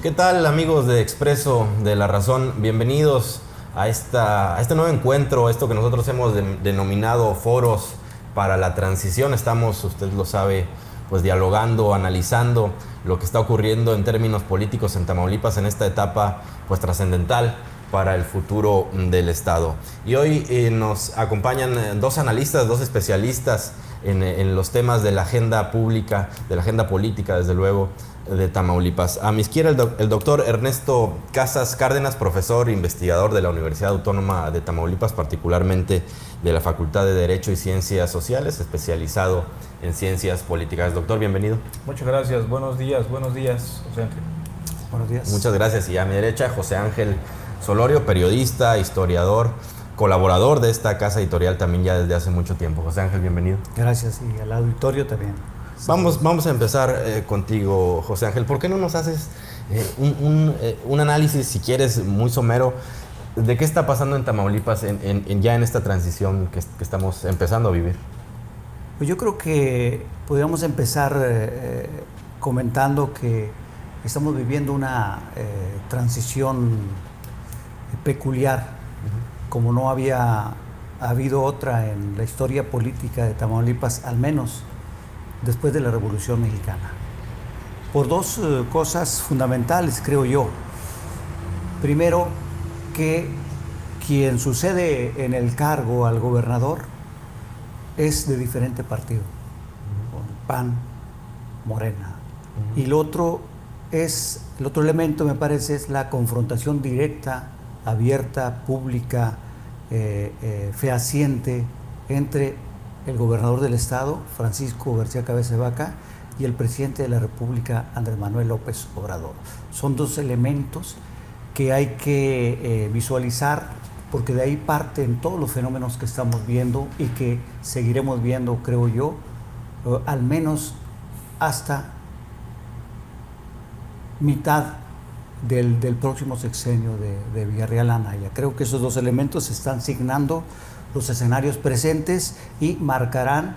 ¿Qué tal, amigos de Expreso de la Razón? Bienvenidos a este nuevo encuentro, esto que nosotros hemos denominado foros para la transición. Estamos, usted lo sabe, pues dialogando, analizando lo que está ocurriendo en términos políticos en Tamaulipas en esta etapa pues trascendental para el futuro del Estado. Y hoy nos acompañan dos analistas, dos especialistas en los temas de la agenda pública, de la agenda política, desde luego, de Tamaulipas. A mi izquierda el doctor Ernesto Casas Cárdenas, profesor e investigador de la Universidad Autónoma de Tamaulipas, particularmente de la Facultad de Derecho y Ciencias Sociales, especializado en ciencias políticas. Doctor, bienvenido. Muchas gracias. Buenos días, José Ángel. Buenos días. Muchas gracias. Y a mi derecha, José Ángel Solorio, periodista, historiador, colaborador de esta casa editorial también ya desde hace mucho tiempo. José Ángel, bienvenido. Gracias, y al auditorio también. Vamos a empezar contigo, José Ángel. ¿Por qué no nos haces un análisis, si quieres, muy somero, de qué está pasando en Tamaulipas ya en esta transición que estamos empezando a vivir? Pues yo creo que podríamos empezar comentando que estamos viviendo una transición peculiar, como no había habido otra en la historia política de Tamaulipas, al menos después de la Revolución Mexicana, por dos cosas fundamentales, creo yo. Primero, que quien sucede en el cargo al gobernador es de diferente partido, PAN, Morena. Y el otro elemento, me parece, es la confrontación directa, abierta, pública, fehaciente entre el gobernador del estado, Francisco García Cabeza de Vaca, y el presidente de la República, Andrés Manuel López Obrador. Son dos elementos que hay que visualizar, porque de ahí parten todos los fenómenos que estamos viendo y que seguiremos viendo, creo yo, al menos hasta mitad del próximo sexenio de Villarreal Anaya. Creo que esos dos elementos están signando los escenarios presentes y marcarán,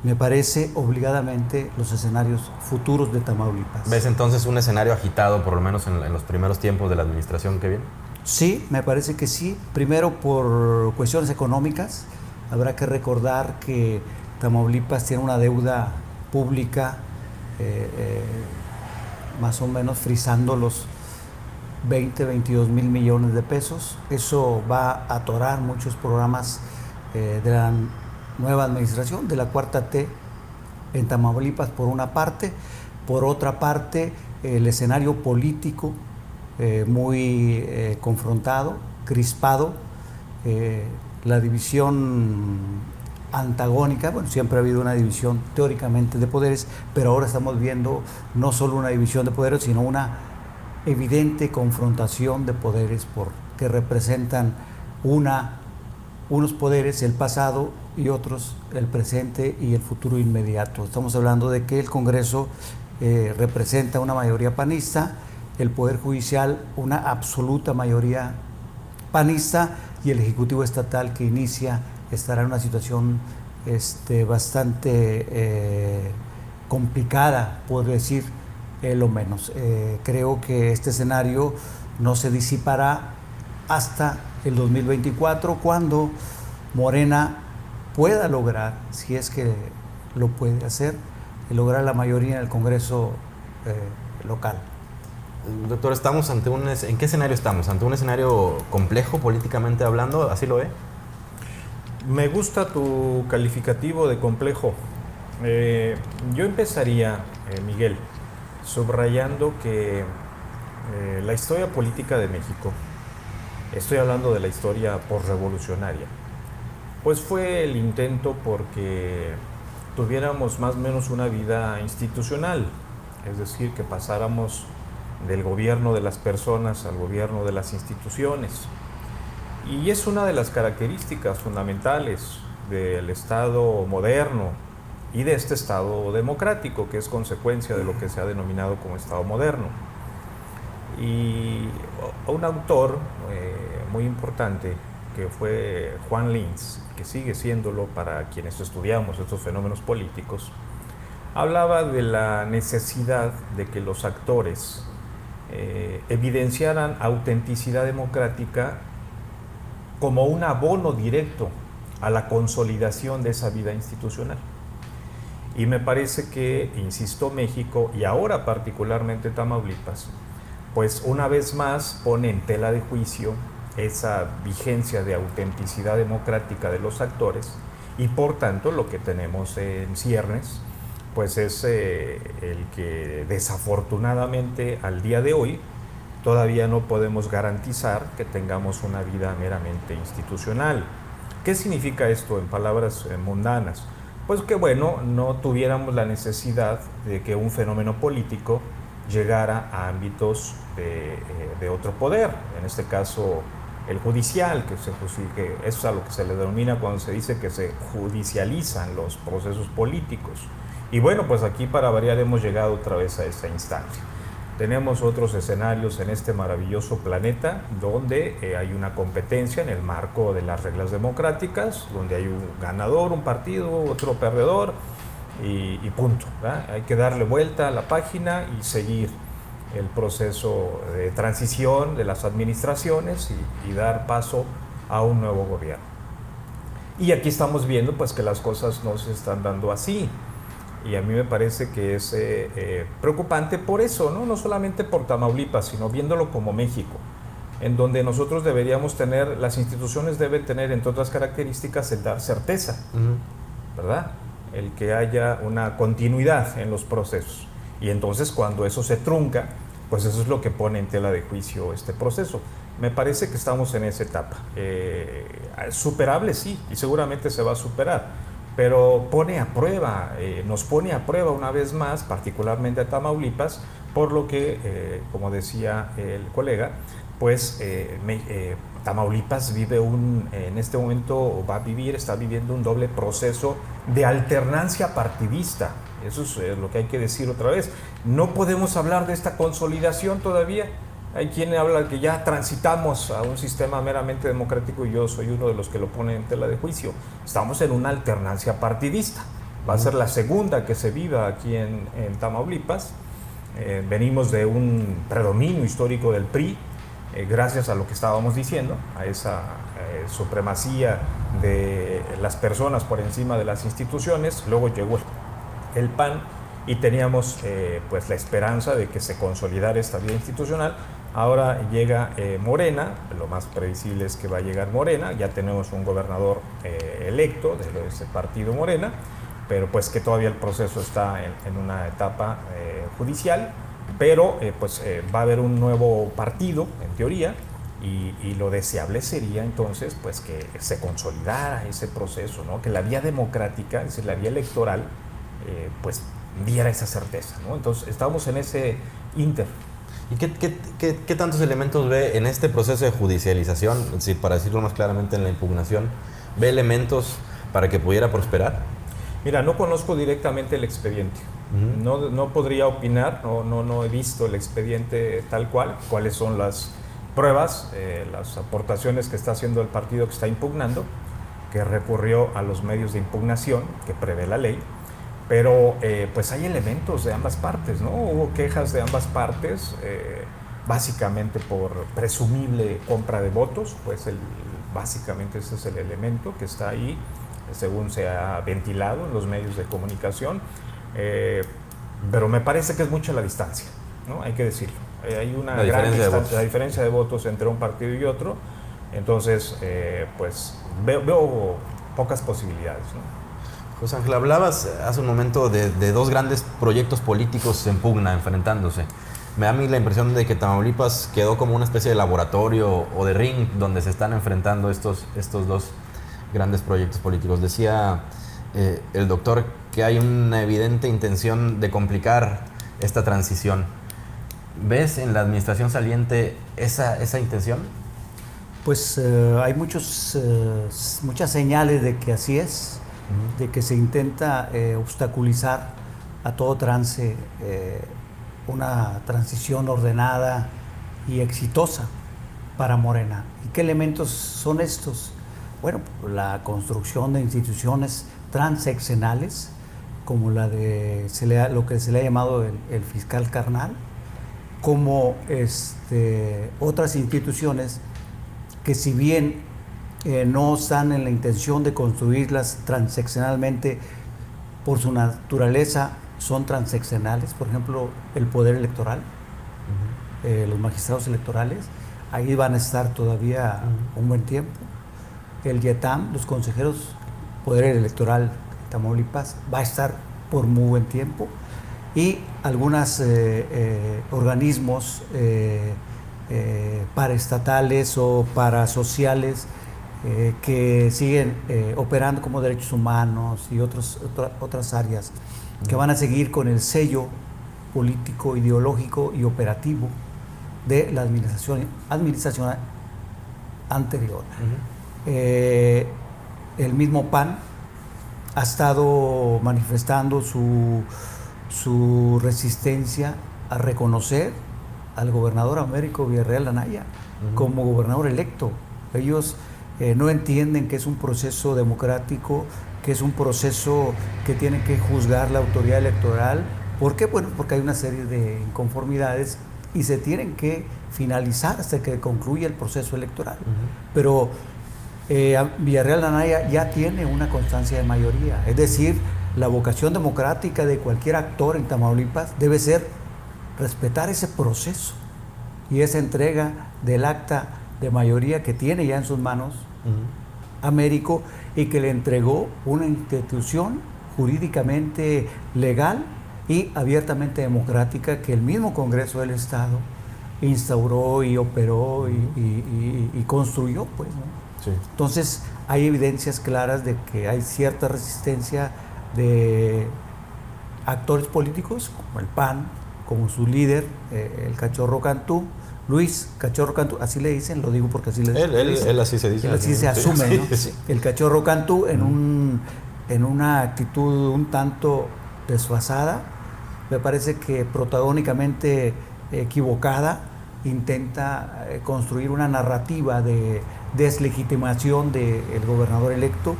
me parece, obligadamente los escenarios futuros de Tamaulipas. ¿Ves entonces un escenario agitado, por lo menos en los primeros tiempos de la administración que viene? Sí, me parece que sí. Primero, por cuestiones económicas. Habrá que recordar que Tamaulipas tiene una deuda pública más o menos frisando los 22 mil millones de pesos. Eso va a atorar muchos programas de la nueva administración, de la Cuarta T en Tamaulipas, por una parte. Por otra parte, el escenario político muy confrontado, crispado, la división antagónica. Bueno, siempre ha habido una división teóricamente de poderes, pero ahora estamos viendo no solo una división de poderes, sino una evidente confrontación de poderes que representan unos poderes, el pasado, y otros, el presente y el futuro inmediato. Estamos hablando de que el Congreso representa una mayoría panista, el Poder Judicial una absoluta mayoría panista, y el Ejecutivo Estatal, que estará en una situación bastante complicada, por decir lo menos. Creo que este escenario no se disipará hasta el 2024, cuando Morena pueda lograr, si es que lo puede hacer, lograr la mayoría en el Congreso local. Doctor, ¿en qué escenario estamos? ¿Ante un escenario complejo políticamente hablando? ¿Así lo ve? Me gusta tu calificativo de complejo. Yo empezaría, Miguel, subrayando que la historia política de México, estoy hablando de la historia posrevolucionaria, pues fue el intento porque tuviéramos más o menos una vida institucional, es decir, que pasáramos del gobierno de las personas al gobierno de las instituciones. Y es una de las características fundamentales del Estado moderno y de este Estado democrático, que es consecuencia de lo que se ha denominado como Estado moderno. Y un autor muy importante, que fue Juan Linz, que sigue siéndolo para quienes estudiamos estos fenómenos políticos, hablaba de la necesidad de que los actores evidenciaran autenticidad democrática como un abono directo a la consolidación de esa vida institucional. Y me parece que, insisto, México, y ahora particularmente Tamaulipas, pues una vez más pone en tela de juicio esa vigencia de autenticidad democrática de los actores, y por tanto lo que tenemos en ciernes pues es el que desafortunadamente al día de hoy todavía no podemos garantizar que tengamos una vida meramente institucional. ¿Qué significa esto en palabras mundanas? Pues que bueno, no tuviéramos la necesidad de que un fenómeno político llegara a ámbitos de otro poder, en este caso el judicial, que eso es a lo que se le denomina cuando se dice que se judicializan los procesos políticos. Y bueno, pues aquí para variar hemos llegado otra vez a esa instancia. Tenemos otros escenarios en este maravilloso planeta donde hay una competencia en el marco de las reglas democráticas, donde hay un ganador, un partido, otro perdedor y punto, ¿verdad? Hay que darle vuelta a la página y seguir el proceso de transición de las administraciones y dar paso a un nuevo gobierno. Y aquí estamos viendo pues que las cosas no se están dando así. Y a mí me parece que es preocupante por eso, ¿no? No solamente por Tamaulipas, sino viéndolo como México, en donde nosotros deberíamos tener, las instituciones deben tener, entre otras características, el dar certeza, ¿verdad? El que haya una continuidad en los procesos. Y entonces cuando eso se trunca, pues eso es lo que pone en tela de juicio este proceso. Me parece que estamos en esa etapa. Superable sí, y seguramente se va a superar. Pero pone a prueba, nos pone a prueba una vez más, particularmente a Tamaulipas, por lo que, como decía el colega, pues Tamaulipas vive en este momento está viviendo un doble proceso de alternancia partidista. Eso es lo que hay que decir otra vez. No podemos hablar de esta consolidación todavía. Hay quien habla que ya transitamos a un sistema meramente democrático y yo soy uno de los que lo pone en tela de juicio. Estamos en una alternancia partidista. Va a ser la segunda que se viva aquí en Tamaulipas. Venimos de un predominio histórico del PRI, gracias a lo que estábamos diciendo, a esa supremacía de las personas por encima de las instituciones. Luego llegó el PAN y teníamos pues la esperanza de que se consolidara esta vida institucional. Ahora llega Morena, lo más previsible es que va a llegar Morena, ya tenemos un gobernador electo de ese partido Morena, pero pues que todavía el proceso está en una etapa judicial, pero va a haber un nuevo partido, en teoría, y lo deseable sería entonces pues que se consolidara ese proceso, ¿no? Que la vía democrática, es decir, la vía electoral, pues diera esa certeza, ¿no? Entonces estamos en ese inter. ¿Y qué tantos elementos ve en este proceso de judicialización, es decir, para decirlo más claramente en la impugnación, ve elementos para que pudiera prosperar? Mira, no conozco directamente el expediente, no podría opinar, no he visto el expediente tal cual, cuáles son las pruebas, las aportaciones que está haciendo el partido que está impugnando, que recurrió a los medios de impugnación que prevé la ley. Pero pues hay elementos de ambas partes, ¿no? Hubo quejas de ambas partes, básicamente por presumible compra de votos, pues básicamente ese es el elemento que está ahí, según se ha ventilado en los medios de comunicación, pero me parece que es mucha la distancia, ¿no? Hay que decirlo. Hay una gran distancia, la diferencia de votos entre un partido y otro, entonces pues veo pocas posibilidades, ¿no? José Ángel, hablabas hace un momento de dos grandes proyectos políticos en pugna, enfrentándose. Me da a mí la impresión de que Tamaulipas quedó como una especie de laboratorio o de ring donde se están enfrentando estos dos grandes proyectos políticos. Decía el doctor que hay una evidente intención de complicar esta transición. ¿Ves en la administración saliente esa intención? Pues hay muchas señales de que así es, de que se intenta obstaculizar a todo trance una transición ordenada y exitosa para Morena. ¿Y qué elementos son estos? Bueno, la construcción de instituciones transeccionales, como lo que se le ha llamado el fiscal carnal, como otras instituciones que, si bien no están en la intención de construirlas transeccionalmente, por su naturaleza son transeccionales. Por ejemplo, el poder electoral, los magistrados electorales, ahí van a estar todavía un buen tiempo. El YETAM, los consejeros poder electoral de Tamaulipas, va a estar por muy buen tiempo. Y algunos organismos paraestatales o parasociales que siguen operando como derechos humanos y otras áreas que van a seguir con el sello político, ideológico y operativo de la administración anterior. El mismo PAN ha estado manifestando su resistencia a reconocer al gobernador Américo Villarreal Anaya como gobernador electo. Ellos no entienden que es un proceso democrático, que es un proceso que tiene que juzgar la autoridad electoral. ¿Por qué? Bueno, porque hay una serie de inconformidades y se tienen que finalizar hasta que concluya el proceso electoral. Pero Villarreal Anaya ya tiene una constancia de mayoría, es decir, la vocación democrática de cualquier actor en Tamaulipas debe ser respetar ese proceso y esa entrega del acta de mayoría que tiene ya en sus manos Américo, y que le entregó una institución jurídicamente legal y abiertamente democrática que el mismo Congreso del Estado instauró y operó y construyó, pues, ¿no? Sí. Entonces hay evidencias claras de que hay cierta resistencia de actores políticos como el PAN, como su líder, el Cachorro Cantú, Luis Cachorro Cantú, así le dicen, lo digo porque así le dicen. Él así se dice. Él así se asume, sí, ¿no? Sí. El Cachorro Cantú en una actitud un tanto desfasada, me parece que protagónicamente equivocada, intenta construir una narrativa de deslegitimación del gobernador electo,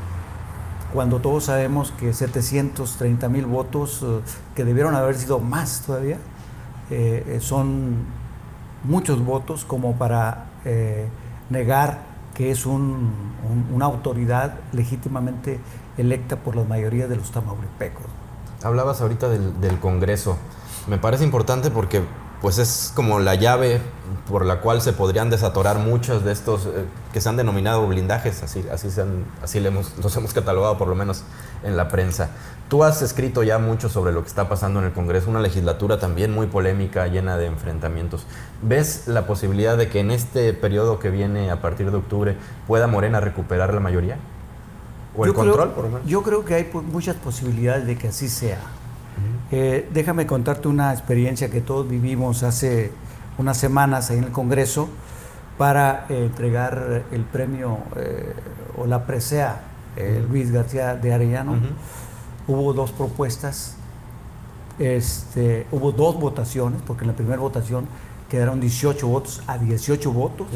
cuando todos sabemos que 730,000 votos, que debieron haber sido más todavía, son muchos votos como para negar que es una autoridad legítimamente electa por la mayoría de los tamaulipecos. Hablabas ahorita del Congreso. Me parece importante porque pues es como la llave por la cual se podrían desatorar muchos de estos que se han denominado blindajes, así los hemos catalogado por lo menos en la prensa. Tú has escrito ya mucho sobre lo que está pasando en el Congreso, una legislatura también muy polémica, llena de enfrentamientos. ¿Ves la posibilidad de que en este periodo que viene a partir de octubre pueda Morena recuperar la mayoría? ¿O el control, por lo menos? Yo creo que hay muchas posibilidades de que así sea. Déjame contarte una experiencia que todos vivimos hace unas semanas ahí en el Congreso para entregar el premio o la presea Luis García de Arellano. Hubo dos propuestas, hubo dos votaciones, porque en la primera votación quedaron 18 votos a 18 votos.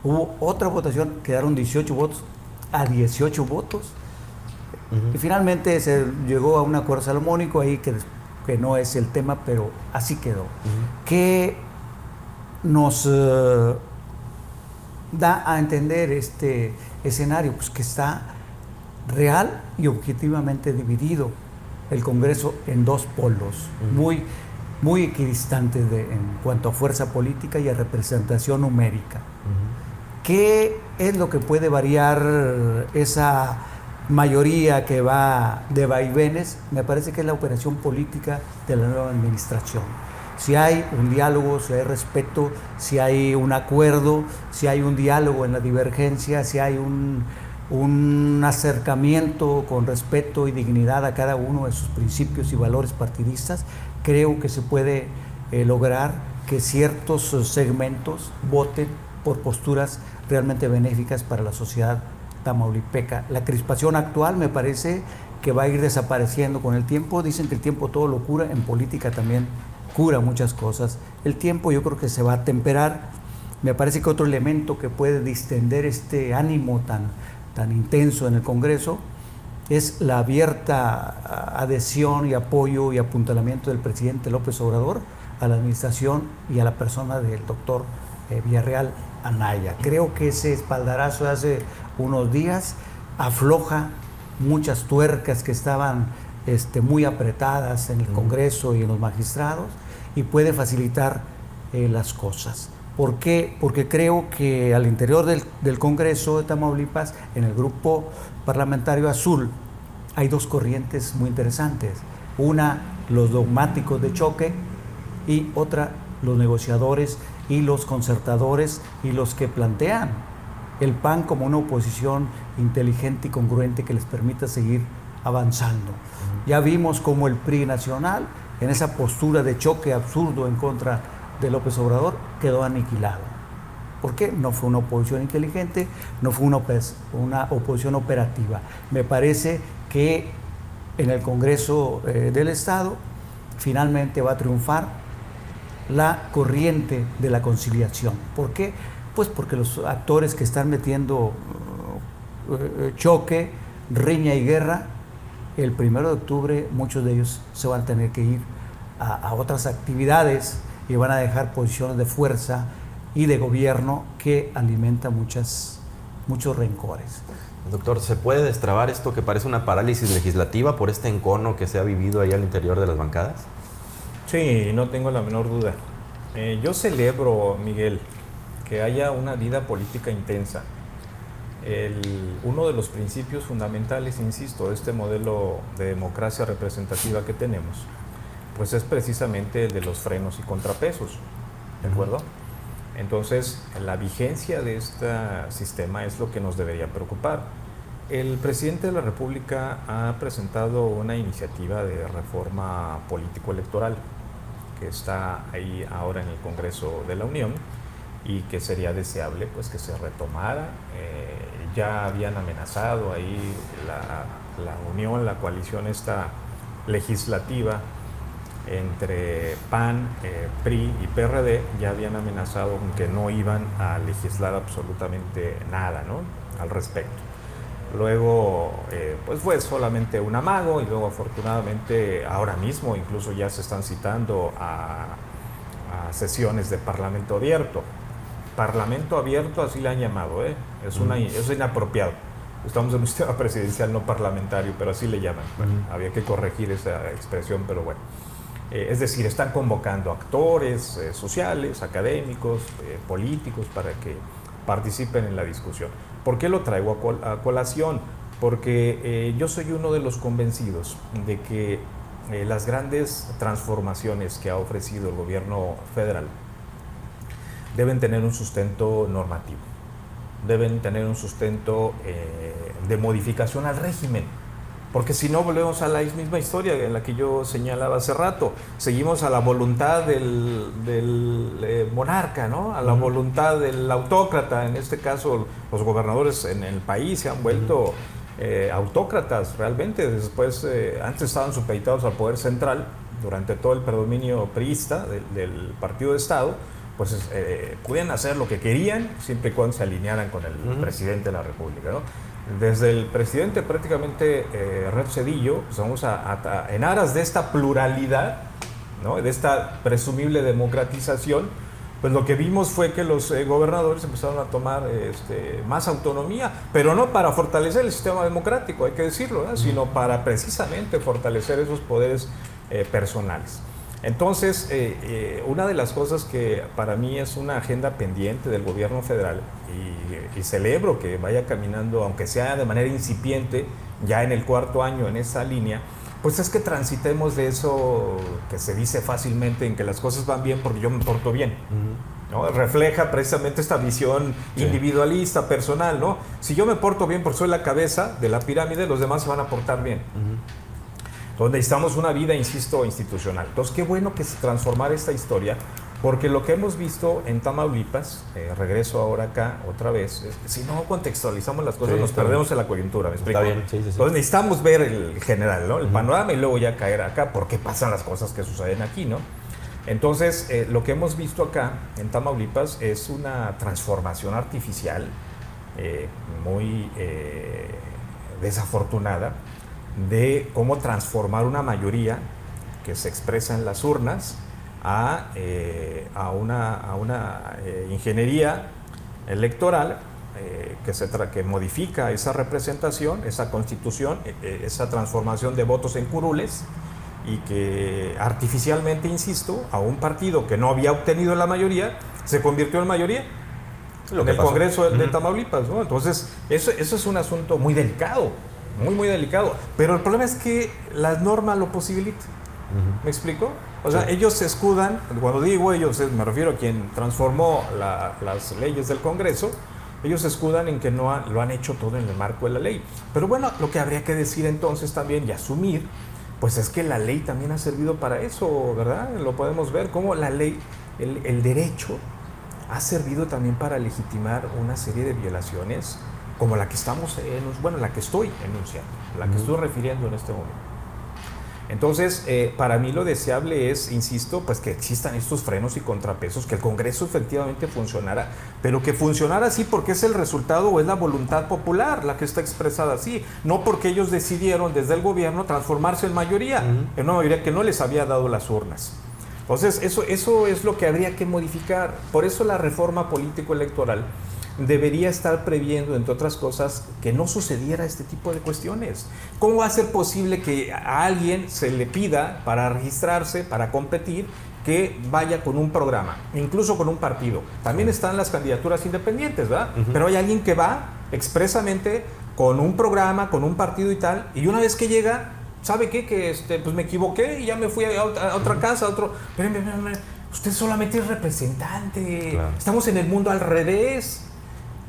Hubo otra votación, quedaron 18 votos a 18 votos. Y finalmente se llegó a un acuerdo salomónico ahí que no es el tema, pero así quedó. ¿Qué nos da a entender este escenario? Pues que está real y objetivamente dividido el Congreso en dos polos, muy equidistantes en cuanto a fuerza política y a representación numérica. ¿Qué es lo que puede variar esa mayoría que va de vaivenes? Me parece que es la operación política de la nueva administración. Si hay un diálogo, si hay respeto, si hay un acuerdo, si hay un diálogo en la divergencia, si hay un acercamiento con respeto y dignidad a cada uno de sus principios y valores partidistas, creo que se puede lograr que ciertos segmentos voten por posturas realmente benéficas para la sociedad tamaulipeca. La crispación actual me parece que va a ir desapareciendo con el tiempo. Dicen que el tiempo todo lo cura, en política también cura muchas cosas. El tiempo yo creo que se va a temperar. Me parece que otro elemento que puede distender este ánimo tan intenso en el Congreso es la abierta adhesión y apoyo y apuntalamiento del presidente López Obrador a la administración y a la persona del doctor Villarreal Anaya. Creo que ese espaldarazo de hace unos días afloja muchas tuercas que estaban muy apretadas en el Congreso y en los magistrados, y puede facilitar las cosas. ¿Por qué? Porque creo que al interior del Congreso de Tamaulipas, en el grupo parlamentario azul, hay dos corrientes muy interesantes. Una, los dogmáticos de choque, y otra, los negociadores y los concertadores y los que plantean el PAN como una oposición inteligente y congruente que les permita seguir avanzando. Ya vimos cómo el PRI nacional, en esa postura de choque absurdo en contra de López Obrador, quedó aniquilado. ¿Por qué? No fue una oposición inteligente, no fue una oposición operativa. Me parece que en el Congreso del Estado finalmente va a triunfar la corriente de la conciliación. ¿Por qué? Pues porque los actores que están metiendo choque, riña y guerra, el 1 de octubre muchos de ellos se van a tener que ir a otras actividades y van a dejar posiciones de fuerza y de gobierno que alimentan muchos rencores. Doctor, ¿se puede destrabar esto que parece una parálisis legislativa por este encono que se ha vivido ahí al interior de las bancadas? Sí, no tengo la menor duda. Yo celebro, Miguel, que haya una vida política intensa. Uno de los principios fundamentales, insisto, de este modelo de democracia representativa que tenemos, pues es precisamente el de los frenos y contrapesos, ¿de acuerdo? Entonces, la vigencia de este sistema es lo que nos debería preocupar. El presidente de la República ha presentado una iniciativa de reforma político-electoral que está ahí ahora en el Congreso de la Unión y que sería deseable pues que se retomara. Ya habían amenazado ahí la unión, la coalición esta legislativa entre PAN, PRI y PRD, ya habían amenazado que no iban a legislar absolutamente nada, ¿no?, al respecto. Luego, pues fue solamente un amago, y luego afortunadamente ahora mismo incluso ya se están citando a sesiones de Parlamento Abierto. Parlamento Abierto, así le han llamado, es inapropiado. Estamos en un sistema presidencial no parlamentario, pero así le llaman. Bueno, había que corregir esa expresión, pero bueno. Es decir, están convocando actores sociales, académicos, políticos para que participen en la discusión. ¿Por qué lo traigo a colación? Porque yo soy uno de los convencidos de que las grandes transformaciones que ha ofrecido el gobierno federal deben tener un sustento normativo, deben tener un sustento de modificación al régimen. Porque si no, volvemos a la misma historia en la que yo señalaba hace rato. Seguimos a la voluntad del monarca, ¿no?, a la voluntad del autócrata. En este caso, los gobernadores en el país se han vuelto autócratas realmente. Después, antes estaban supeditados al poder central durante todo el predominio priista del partido de Estado. Pues podían hacer lo que querían siempre y cuando se alinearan con el presidente de la República, ¿no? Desde el presidente prácticamente Red Cedillo, pues vamos en aras de esta pluralidad, ¿no?, de esta presumible democratización, pues lo que vimos fue que los gobernadores empezaron a tomar más autonomía, pero no para fortalecer el sistema democrático, hay que decirlo, ¿no?, sino para precisamente fortalecer esos poderes personales. Entonces, una de las cosas que para mí es una agenda pendiente del gobierno federal, y celebro que vaya caminando, aunque sea de manera incipiente, ya en el 4º año en esa línea, pues es que transitemos de eso que se dice fácilmente, en que las cosas van bien porque yo me porto bien, ¿no? Refleja precisamente esta visión individualista, personal, ¿no? Si yo me porto bien porque soy la cabeza de la pirámide, los demás se van a portar bien. Entonces necesitamos una vida, insisto, institucional. Entonces, qué bueno que se transformara esta historia, porque lo que hemos visto en Tamaulipas, regreso ahora acá otra vez, si no contextualizamos las cosas, nos perdemos en la coyuntura, ¿me explico? Está bien, sí. Entonces necesitamos ver el general, ¿no?, el panorama, y luego ya caer acá, porque pasan las cosas que suceden aquí, ¿no? Entonces, lo que hemos visto acá en Tamaulipas es una transformación artificial muy desafortunada, de cómo transformar una mayoría que se expresa en las urnas a una ingeniería electoral que modifica esa representación, esa constitución, esa transformación de votos en curules, y que artificialmente, insisto, a un partido que no había obtenido la mayoría, se convirtió en mayoría en el Congreso de Tamaulipas, ¿no? Entonces, eso es un asunto muy delicado, muy delicado. Pero el problema es que la norma lo posibilita. ¿Me explico? O sea, ellos se escudan, cuando digo ellos, me refiero a quien transformó las leyes del Congreso. Ellos se escudan en que lo han hecho todo en el marco de la ley. Pero bueno, lo que habría que decir entonces también y asumir, pues es que la ley también ha servido para eso, ¿verdad? Lo podemos ver como la ley, el derecho ha servido también para legitimar una serie de violaciones como la que la que estoy enunciando, la que estoy refiriendo en este momento. Entonces, para mí lo deseable es, insisto, pues que existan estos frenos y contrapesos, que el Congreso efectivamente funcionara, pero que funcionara así porque es el resultado o es la voluntad popular la que está expresada así, no porque ellos decidieron desde el gobierno transformarse en mayoría, en una mayoría que no les había dado las urnas. Entonces, eso es lo que habría que modificar. Por eso la reforma político-electoral debería estar previendo, entre otras cosas, que no sucediera este tipo de cuestiones. ¿Cómo va a ser posible que a alguien se le pida para registrarse, para competir, que vaya con un programa, incluso con un partido? También están las candidaturas independientes, ¿verdad? Pero hay alguien que va expresamente con un programa, con un partido y tal, y una vez que llega, ¿sabe qué? Que pues me equivoqué y ya me fui a otra casa, a otro... Espérame, usted solamente es representante. Claro. Estamos en el mundo al revés,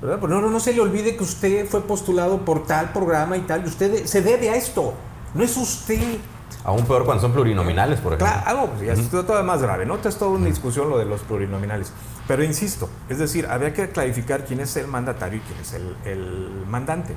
¿verdad? Pero no se le olvide que usted fue postulado por tal programa y tal, y usted se debe a esto, no es usted. Aún peor cuando son plurinominales, por ejemplo. Claro, pues ya es todavía más grave, ¿no? Es toda una discusión lo de los plurinominales. Pero insisto, es decir, habría que clarificar quién es el mandatario y quién es el mandante.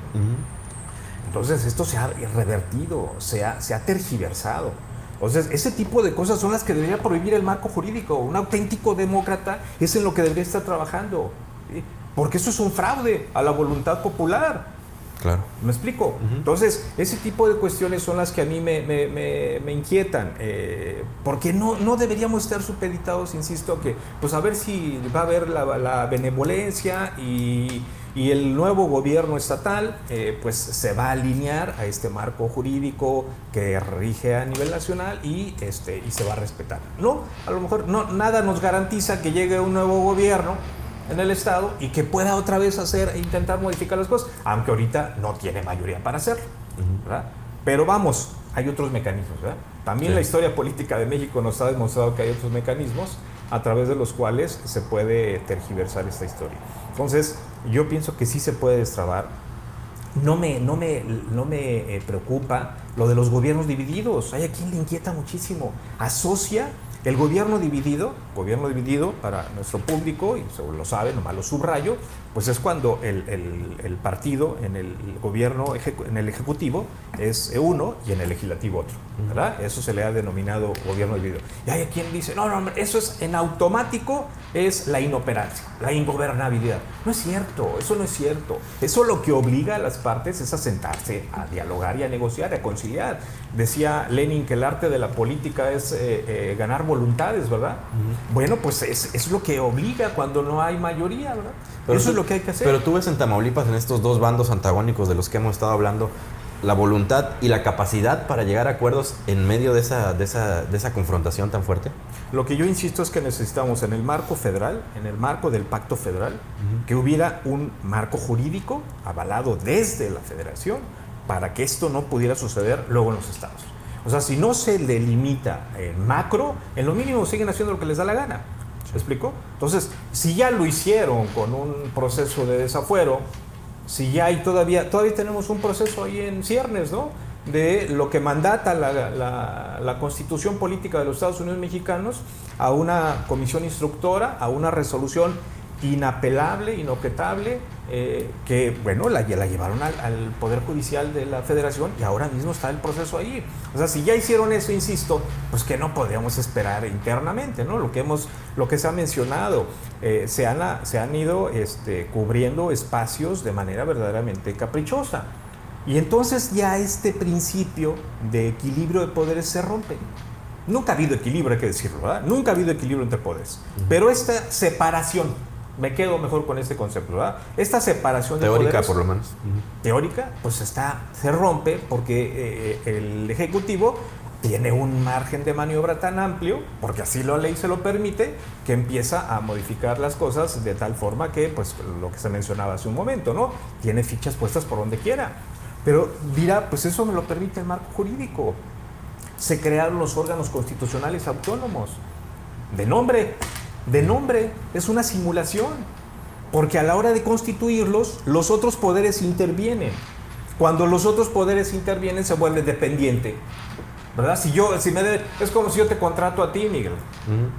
Entonces esto se ha revertido, se ha tergiversado. Entonces, ese tipo de cosas son las que debería prohibir el marco jurídico. Un auténtico demócrata es en lo que debería estar trabajando, ¿sí? Porque eso es un fraude a la voluntad popular. Claro. ¿Me explico? Entonces, ese tipo de cuestiones son las que a mí me inquietan, porque no deberíamos estar supeditados, insisto, a que, pues a ver si va a haber la benevolencia y el nuevo gobierno estatal, pues se va a alinear a este marco jurídico que rige a nivel nacional y se va a respetar. No, a lo mejor nada nos garantiza que llegue un nuevo gobierno en el estado y que pueda otra vez intentar modificar las cosas, aunque ahorita no tiene mayoría para hacerlo, ¿verdad? Pero vamos, hay otros mecanismos, ¿verdad? También la historia política de México nos ha demostrado que hay otros mecanismos a través de los cuales se puede tergiversar esta historia. Entonces, yo pienso que sí se puede destrabar. No me preocupa lo de los gobiernos divididos. Hay a quien le inquieta muchísimo. Asocia el gobierno dividido para nuestro público, y lo sabe, nomás lo subrayo, pues es cuando el partido en el gobierno, en el ejecutivo es uno y en el legislativo otro, ¿verdad? Eso se le ha denominado gobierno dividido. Y hay quien dice, no, eso es en automático, es la inoperancia, la ingobernabilidad. No es cierto, eso no es cierto. Eso lo que obliga a las partes es a sentarse, a dialogar y a negociar, a conciliar. Decía Lenin que el arte de la política es ganar voluntades, ¿verdad? Bueno, pues es lo que obliga cuando no hay mayoría, ¿verdad? Pero eso es lo que hay que hacer. Pero tú ves en Tamaulipas, en estos dos bandos antagónicos de los que hemos estado hablando, la voluntad y la capacidad para llegar a acuerdos en medio de esa confrontación tan fuerte. Lo que yo insisto es que necesitamos en el marco federal, en el marco del pacto federal, que hubiera un marco jurídico avalado desde la federación para que esto no pudiera suceder luego en los estados. O sea, si no se delimita en macro, en lo mínimo siguen haciendo lo que les da la gana. ¿Me explico? Entonces, si ya lo hicieron con un proceso de desafuero, si ya hay todavía tenemos un proceso ahí en ciernes, ¿no? De lo que mandata la Constitución Política de los Estados Unidos Mexicanos a una comisión instructora, a una resolución inapelable, inobjetable, que, bueno, la llevaron al Poder Judicial de la Federación y ahora mismo está el proceso ahí. O sea, si ya hicieron eso, insisto, pues que no podríamos esperar internamente, ¿no? Lo que se ha mencionado, se han ido cubriendo espacios de manera verdaderamente caprichosa. Y entonces ya este principio de equilibrio de poderes se rompe. Nunca ha habido equilibrio, hay que decirlo, ¿verdad? Nunca ha habido equilibrio entre poderes. Pero esta separación, me quedo mejor con este concepto, ¿verdad? Esta separación de teórica, poderes, por lo menos. teórica, pues se rompe porque el Ejecutivo tiene un margen de maniobra tan amplio, porque así la ley se lo permite, que empieza a modificar las cosas de tal forma que, pues, lo que se mencionaba hace un momento, ¿no? Tiene fichas puestas por donde quiera. Pero dirá, pues eso me lo permite el marco jurídico. Se crearon los órganos constitucionales autónomos. De nombre, es una simulación. Porque a la hora de constituirlos, los otros poderes intervienen. Cuando los otros poderes intervienen, se vuelve dependiente. ¿Verdad? Es como si yo te contrato a ti, Miguel,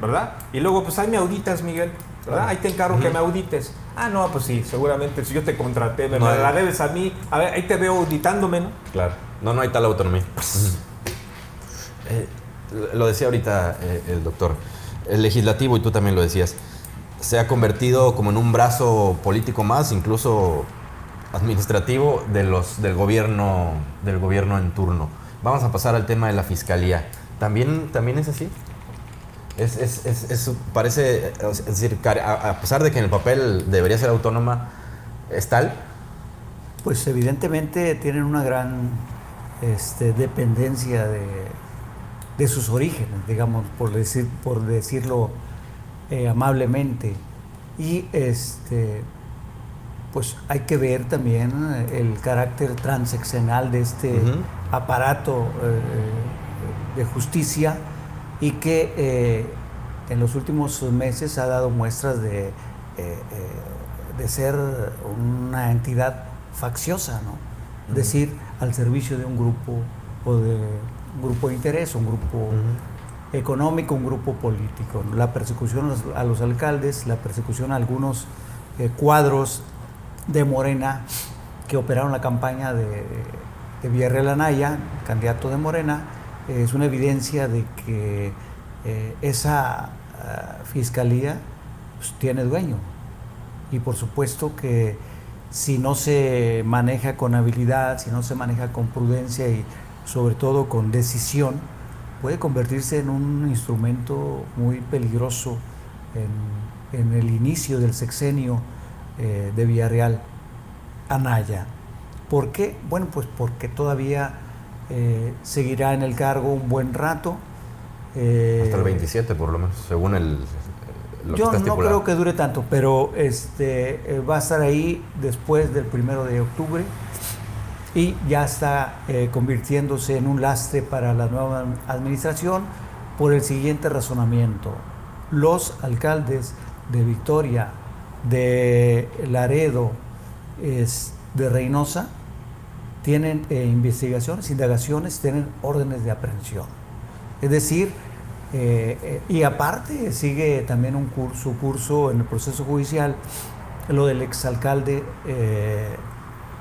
¿verdad? Y luego, pues ahí me auditas, Miguel, ¿verdad? Ahí te encargo que me audites. Ah, no, pues sí, seguramente si yo te contraté, me la debes a mí. A ver, ahí te veo auditándome, ¿no? Claro. No hay tal autonomía. Lo decía ahorita el doctor. El legislativo, y tú también lo decías, se ha convertido como en un brazo político más, incluso administrativo, del gobierno en turno. Vamos a pasar al tema de la fiscalía. ¿También es así? Parece, es decir, a pesar de que en el papel debería ser autónoma, ¿es tal? Pues evidentemente tienen una gran dependencia de sus orígenes, digamos, por decirlo amablemente. Y pues hay que ver también el carácter transeccional de este aparato de justicia, y que en los últimos meses ha dado muestras de ser una entidad facciosa, ¿no? Es decir, al servicio de un grupo o de un grupo de interés, un grupo económico, un grupo político. La persecución a los alcaldes, la persecución a algunos cuadros de Morena que operaron la campaña de Villarreal Anaya, candidato de Morena, es una evidencia de que esa fiscalía pues, tiene dueño. Y por supuesto que si no se maneja con habilidad, si no se maneja con prudencia y sobre todo con decisión, puede convertirse en un instrumento muy peligroso en el inicio del sexenio de Villarreal Anaya. ¿Por qué? Bueno, pues porque todavía seguirá en el cargo un buen rato. Hasta el 27 por lo menos, según lo que yo está estipulado. No creo que dure tanto, pero va a estar ahí después del 1 de octubre y ya está convirtiéndose en un lastre para la nueva administración por el siguiente razonamiento. Los alcaldes de Victoria, de Laredo, de Reynosa, tienen investigaciones, indagaciones, tienen órdenes de aprehensión. Es decir, y aparte sigue también su curso en el proceso judicial, lo del exalcalde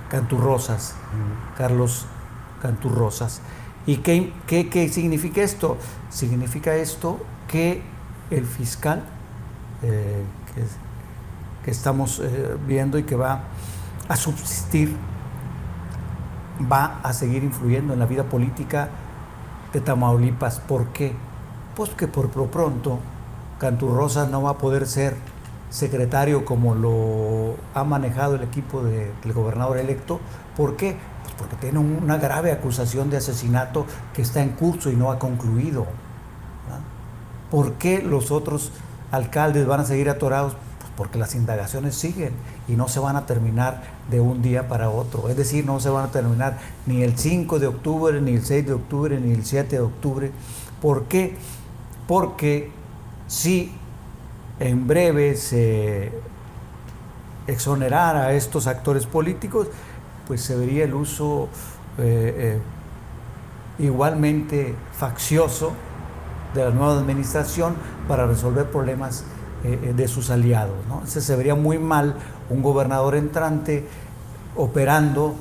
Canturrosas, Carlos Canturrosas. ¿Y qué significa esto? Significa esto que el fiscal que estamos viendo y que va a subsistir, va a seguir influyendo en la vida política de Tamaulipas. ¿Por qué? Pues que por lo pronto Canturrosas no va a poder ser secretario como lo ha manejado el equipo del gobernador electo. ¿Por qué? Pues porque tiene una grave acusación de asesinato que está en curso y no ha concluido, ¿verdad? ¿Por qué los otros alcaldes van a seguir atorados? Pues porque las indagaciones siguen y no se van a terminar de un día para otro. Es decir, no se van a terminar ni el 5 de octubre, ni el 6 de octubre, ni el 7 de octubre. ¿Por qué? Porque si en breve se exonerara a estos actores políticos, pues se vería el uso igualmente faccioso de la nueva administración para resolver problemas de sus aliados, ¿no? Entonces se vería muy mal un gobernador entrante operando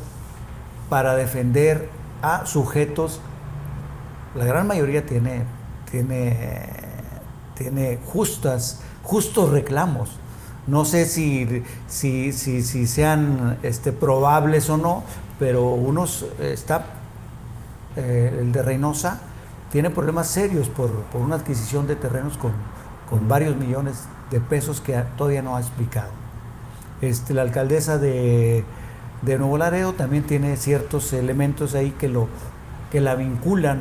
para defender a sujetos. La gran mayoría tiene justos reclamos. No sé si sean probables o no, pero el de Reynosa tiene problemas serios por una adquisición de terrenos con varios millones de pesos que todavía no ha explicado. La alcaldesa de Nuevo Laredo también tiene ciertos elementos ahí que la vinculan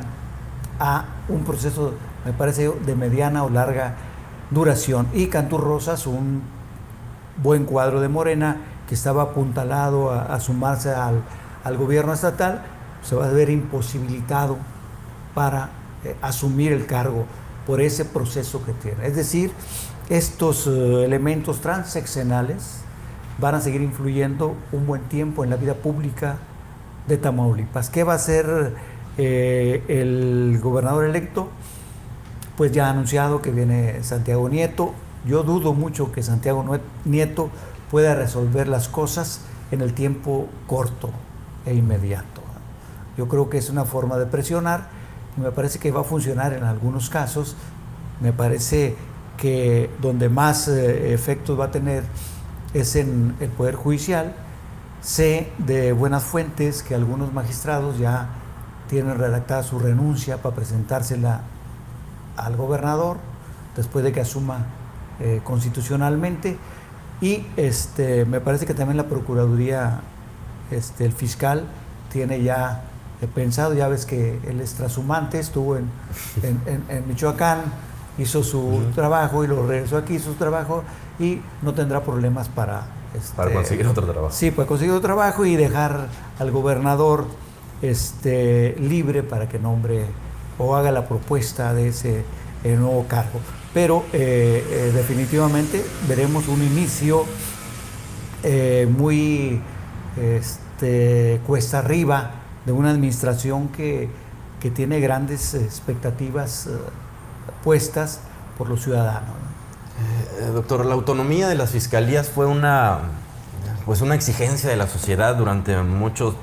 a un proceso, me parece, de mediana o larga duración. Y Cantú Rosas, un buen cuadro de Morena que estaba apuntalado a sumarse al gobierno estatal, se va a ver imposibilitado para asumir el cargo por ese proceso que tiene. Es decir, estos elementos transeccionales van a seguir influyendo un buen tiempo en la vida pública de Tamaulipas. ¿Qué va a hacer el gobernador electo? Pues ya ha anunciado que viene Santiago Nieto. Yo dudo mucho que Santiago Nieto pueda resolver las cosas en el tiempo corto e inmediato. Yo creo que es una forma de presionar y me parece que va a funcionar en algunos casos. Me parece que donde más efectos va a tener es en el Poder Judicial. Sé de buenas fuentes que algunos magistrados ya tienen redactada su renuncia para presentársela al gobernador después de que asuma constitucionalmente. Y me parece que también la Procuraduría, el fiscal, tiene ya pensado, ya ves que él es trashumante, estuvo en Michoacán, hizo su trabajo y lo regresó aquí, hizo su trabajo y no tendrá problemas para conseguir otro trabajo. Sí, para conseguir otro trabajo y dejar al gobernador libre para que nombre o haga la propuesta de ese nuevo cargo. Pero definitivamente veremos un inicio muy cuesta arriba de una administración que tiene grandes expectativas puestas por los ciudadanos. Doctor, la autonomía de las fiscalías fue una exigencia de la sociedad durante muchos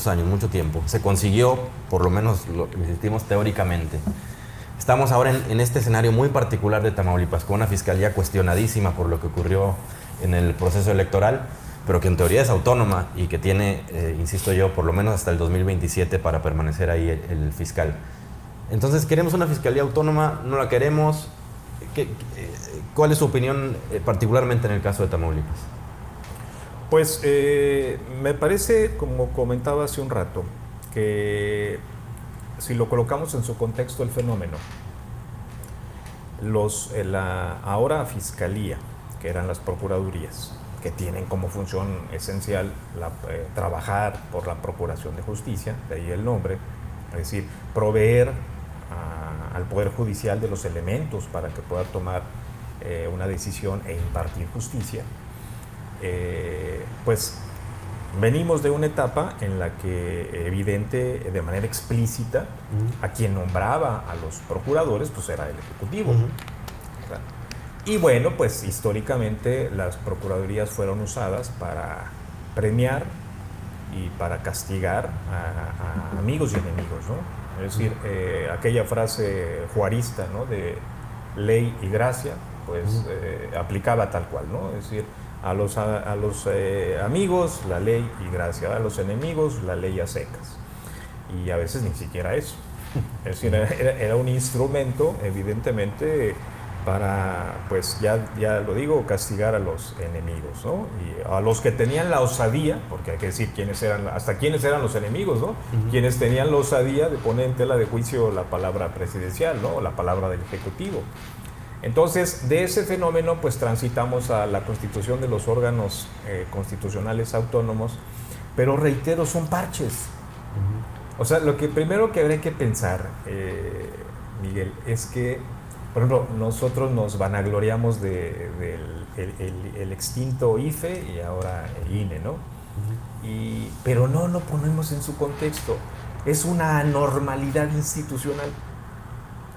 años, mucho tiempo. Se consiguió, por lo menos lo insistimos teóricamente. Estamos ahora en este escenario muy particular de Tamaulipas, con una fiscalía cuestionadísima por lo que ocurrió en el proceso electoral, pero que en teoría es autónoma y que tiene, insisto yo, por lo menos hasta el 2027 para permanecer ahí el fiscal. Entonces, ¿queremos una fiscalía autónoma? ¿No la queremos? ¿Cuál es su opinión particularmente en el caso de Tamaulipas? Pues me parece, como comentaba hace un rato, que si lo colocamos en su contexto el fenómeno, la ahora fiscalía, que eran las procuradurías, que tienen como función esencial trabajar por la procuración de justicia, de ahí el nombre, es decir, proveer al Poder Judicial de los elementos para que pueda tomar una decisión e impartir justicia, pues venimos de una etapa en la que evidente, de manera explícita, a quien nombraba a los procuradores pues era el Ejecutivo. Y bueno, pues históricamente las procuradurías fueron usadas para premiar y para castigar a amigos y enemigos, ¿no? Es decir, aquella frase juarista, ¿no?, de ley y gracia, pues aplicaba tal cual, ¿no? Es decir, a los amigos la ley y gracia, a los enemigos la ley a secas. Y a veces ni siquiera eso. Es decir, era un instrumento, evidentemente, para, pues ya lo digo, castigar a los enemigos, ¿no? Y a los que tenían la osadía, porque hay que decir quiénes eran los enemigos, ¿no? Quienes tenían la osadía de poner en tela de juicio la palabra presidencial, ¿no? La palabra del Ejecutivo. Entonces, de ese fenómeno, pues transitamos a la constitución de los órganos constitucionales autónomos, pero reitero, son parches. O sea, lo que primero que habría que pensar, Miguel, es que, por ejemplo, nosotros nos vanagloriamos del extinto IFE y ahora INE, ¿no? Pero no lo ponemos en su contexto. Es una anormalidad institucional.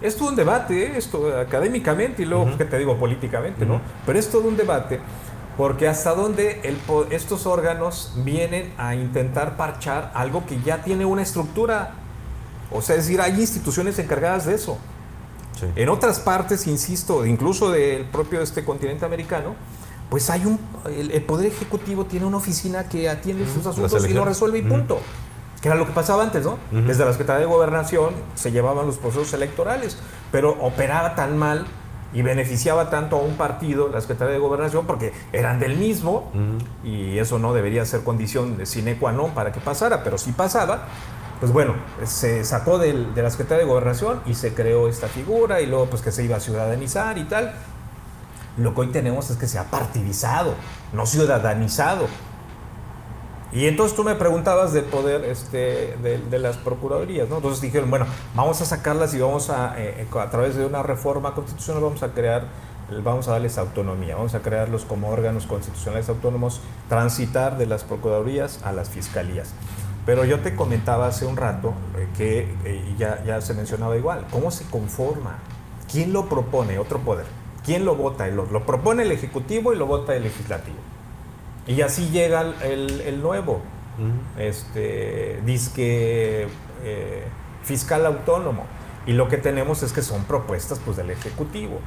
Es todo un debate, esto académicamente y luego, ¿qué te digo?, políticamente, ¿no? Pero es todo un debate, porque hasta dónde estos órganos vienen a intentar parchar algo que ya tiene una estructura. O sea, es decir, hay instituciones encargadas de eso. Sí. En otras partes, insisto, incluso del propio continente americano, pues hay el Poder Ejecutivo tiene una oficina que atiende sus asuntos y lo resuelve y punto. que era lo que pasaba antes, ¿no? Desde la Secretaría de Gobernación se llevaban los procesos electorales, pero operaba tan mal y beneficiaba tanto a un partido, la Secretaría de Gobernación, porque eran del mismo, y eso no debería ser condición sine qua non para que pasara, pero si pasaba, pues bueno, se sacó de la Secretaría de Gobernación y se creó esta figura, y luego pues que se iba a ciudadanizar y tal. Lo que hoy tenemos es que se ha partidizado, no ciudadanizado. Y entonces tú me preguntabas del poder de las procuradurías, ¿no? Entonces dijeron, bueno, vamos a sacarlas y vamos a través de una reforma constitucional vamos a darles autonomía, vamos a crearlos como órganos constitucionales autónomos, transitar de las procuradurías a las fiscalías. Pero yo te comentaba hace un rato que ya se mencionaba igual, ¿cómo se conforma? ¿Quién lo propone? Otro poder. ¿Quién lo vota? Lo propone el Ejecutivo y lo vota el Legislativo. Y así llega el nuevo, disque fiscal autónomo. Y lo que tenemos es que son propuestas pues, del Ejecutivo,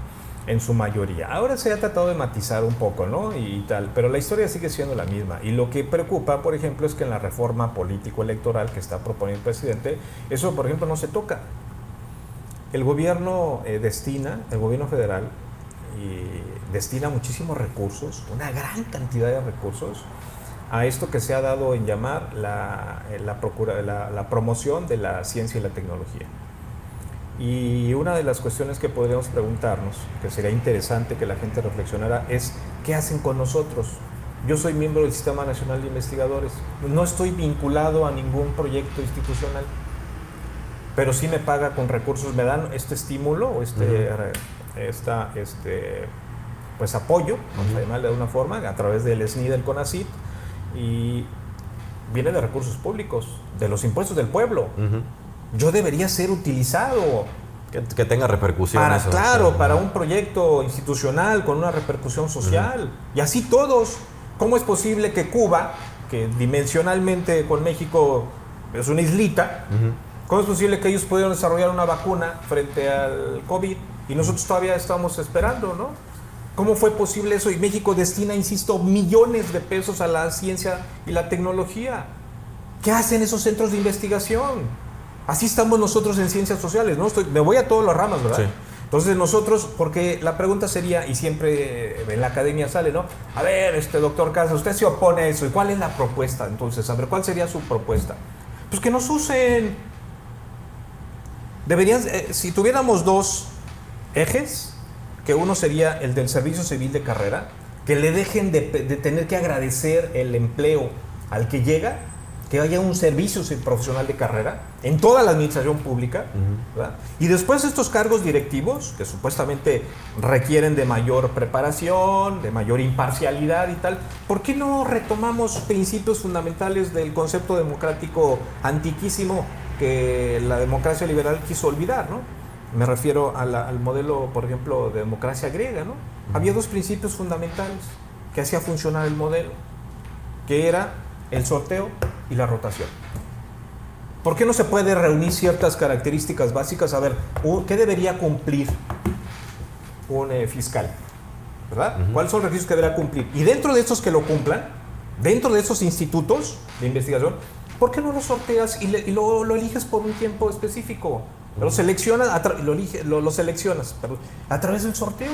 en su mayoría. Ahora se ha tratado de matizar un poco, ¿no? Y tal, pero la historia sigue siendo la misma. Y lo que preocupa, por ejemplo, es que en la reforma político-electoral que está proponiendo el presidente, eso, por ejemplo, no se toca. El gobierno el gobierno federal, destina muchísimos recursos, una gran cantidad de recursos, a esto que se ha dado en llamar la promoción de la ciencia y la tecnología. Y una de las cuestiones que podríamos preguntarnos, que sería interesante que la gente reflexionara, es ¿qué hacen con nosotros? Yo soy miembro del Sistema Nacional de Investigadores, no estoy vinculado a ningún proyecto institucional, pero sí me paga con recursos, me dan este estímulo o pues apoyo, vamos a llamarle de alguna forma, a través del SNI del CONACYT, y viene de recursos públicos, de los impuestos del pueblo. Yo debería ser utilizado que tenga repercusión para, eso. claro, para un proyecto institucional con una repercusión social, y así todos. ¿Cómo es posible que Cuba, que dimensionalmente con México es una islita, cómo es posible que ellos pudieron desarrollar una vacuna frente al COVID y nosotros todavía estamos esperando, ¿no? ¿Cómo fue posible eso? Y México destina, insisto, millones de pesos a la ciencia y la tecnología. ¿Qué hacen esos centros de investigación? Así estamos nosotros en ciencias sociales, ¿no? Me voy a todas las ramas, ¿verdad? Sí. Entonces nosotros, porque la pregunta sería, y siempre en la academia sale, ¿no? A ver, doctor Casas, usted se opone a eso, ¿y cuál es la propuesta? Entonces, a ver, ¿cuál sería su propuesta? Pues que nos usen. Deberían, si tuviéramos dos ejes, que uno sería el del servicio civil de carrera, que le dejen de tener que agradecer el empleo al que llega, que haya un servicio profesional de carrera en toda la administración pública, ¿verdad? Y después estos cargos directivos, que supuestamente requieren de mayor preparación, de mayor imparcialidad y tal, ¿por qué no retomamos principios fundamentales del concepto democrático antiquísimo que la democracia liberal quiso olvidar, ¿no? Me refiero al modelo, por ejemplo, de democracia griega, ¿no? Había dos principios fundamentales que hacía funcionar el modelo, que era el sorteo y la rotación. ¿Por qué no se puede reunir ciertas características básicas? A ver, ¿qué debería cumplir un fiscal? ¿Verdad? ¿Cuáles son los requisitos que debería cumplir? Y dentro de estos que lo cumplan, dentro de esos institutos de investigación, ¿por qué no lo sorteas y lo eliges por un tiempo específico? Lo seleccionas, lo seleccionas a través del sorteo.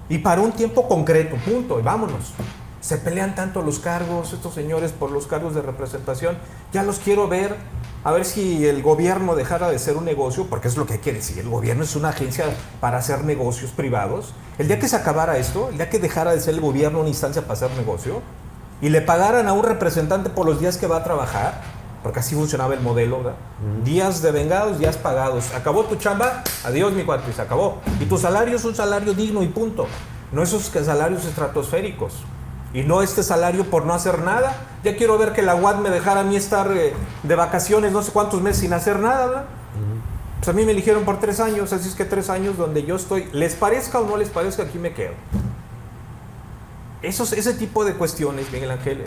Y para un tiempo concreto, punto, y vámonos. Se pelean tanto los cargos, estos señores, por los cargos de representación. Ya los quiero ver, a ver si el gobierno dejara de ser un negocio, porque es lo que hay que decir. El gobierno es una agencia para hacer negocios privados. El día que se acabara esto, el día que dejara de ser el gobierno una instancia para hacer negocio, y le pagaran a un representante por los días que va a trabajar, porque así funcionaba el modelo, ¿verdad? Días de vengados, días pagados. Acabó tu chamba, adiós mi cuate, se acabó. Y tu salario es un salario digno y punto. No esos salarios estratosféricos. Y no este salario por no hacer nada. Ya quiero ver que la UAD me dejara a mí estar de vacaciones no sé cuántos meses sin hacer nada, ¿verdad? Pues a mí me eligieron por 3 años, así es que 3 años donde yo estoy, les parezca o no les parezca, aquí me quedo. Ese tipo de cuestiones, Miguel Ángel,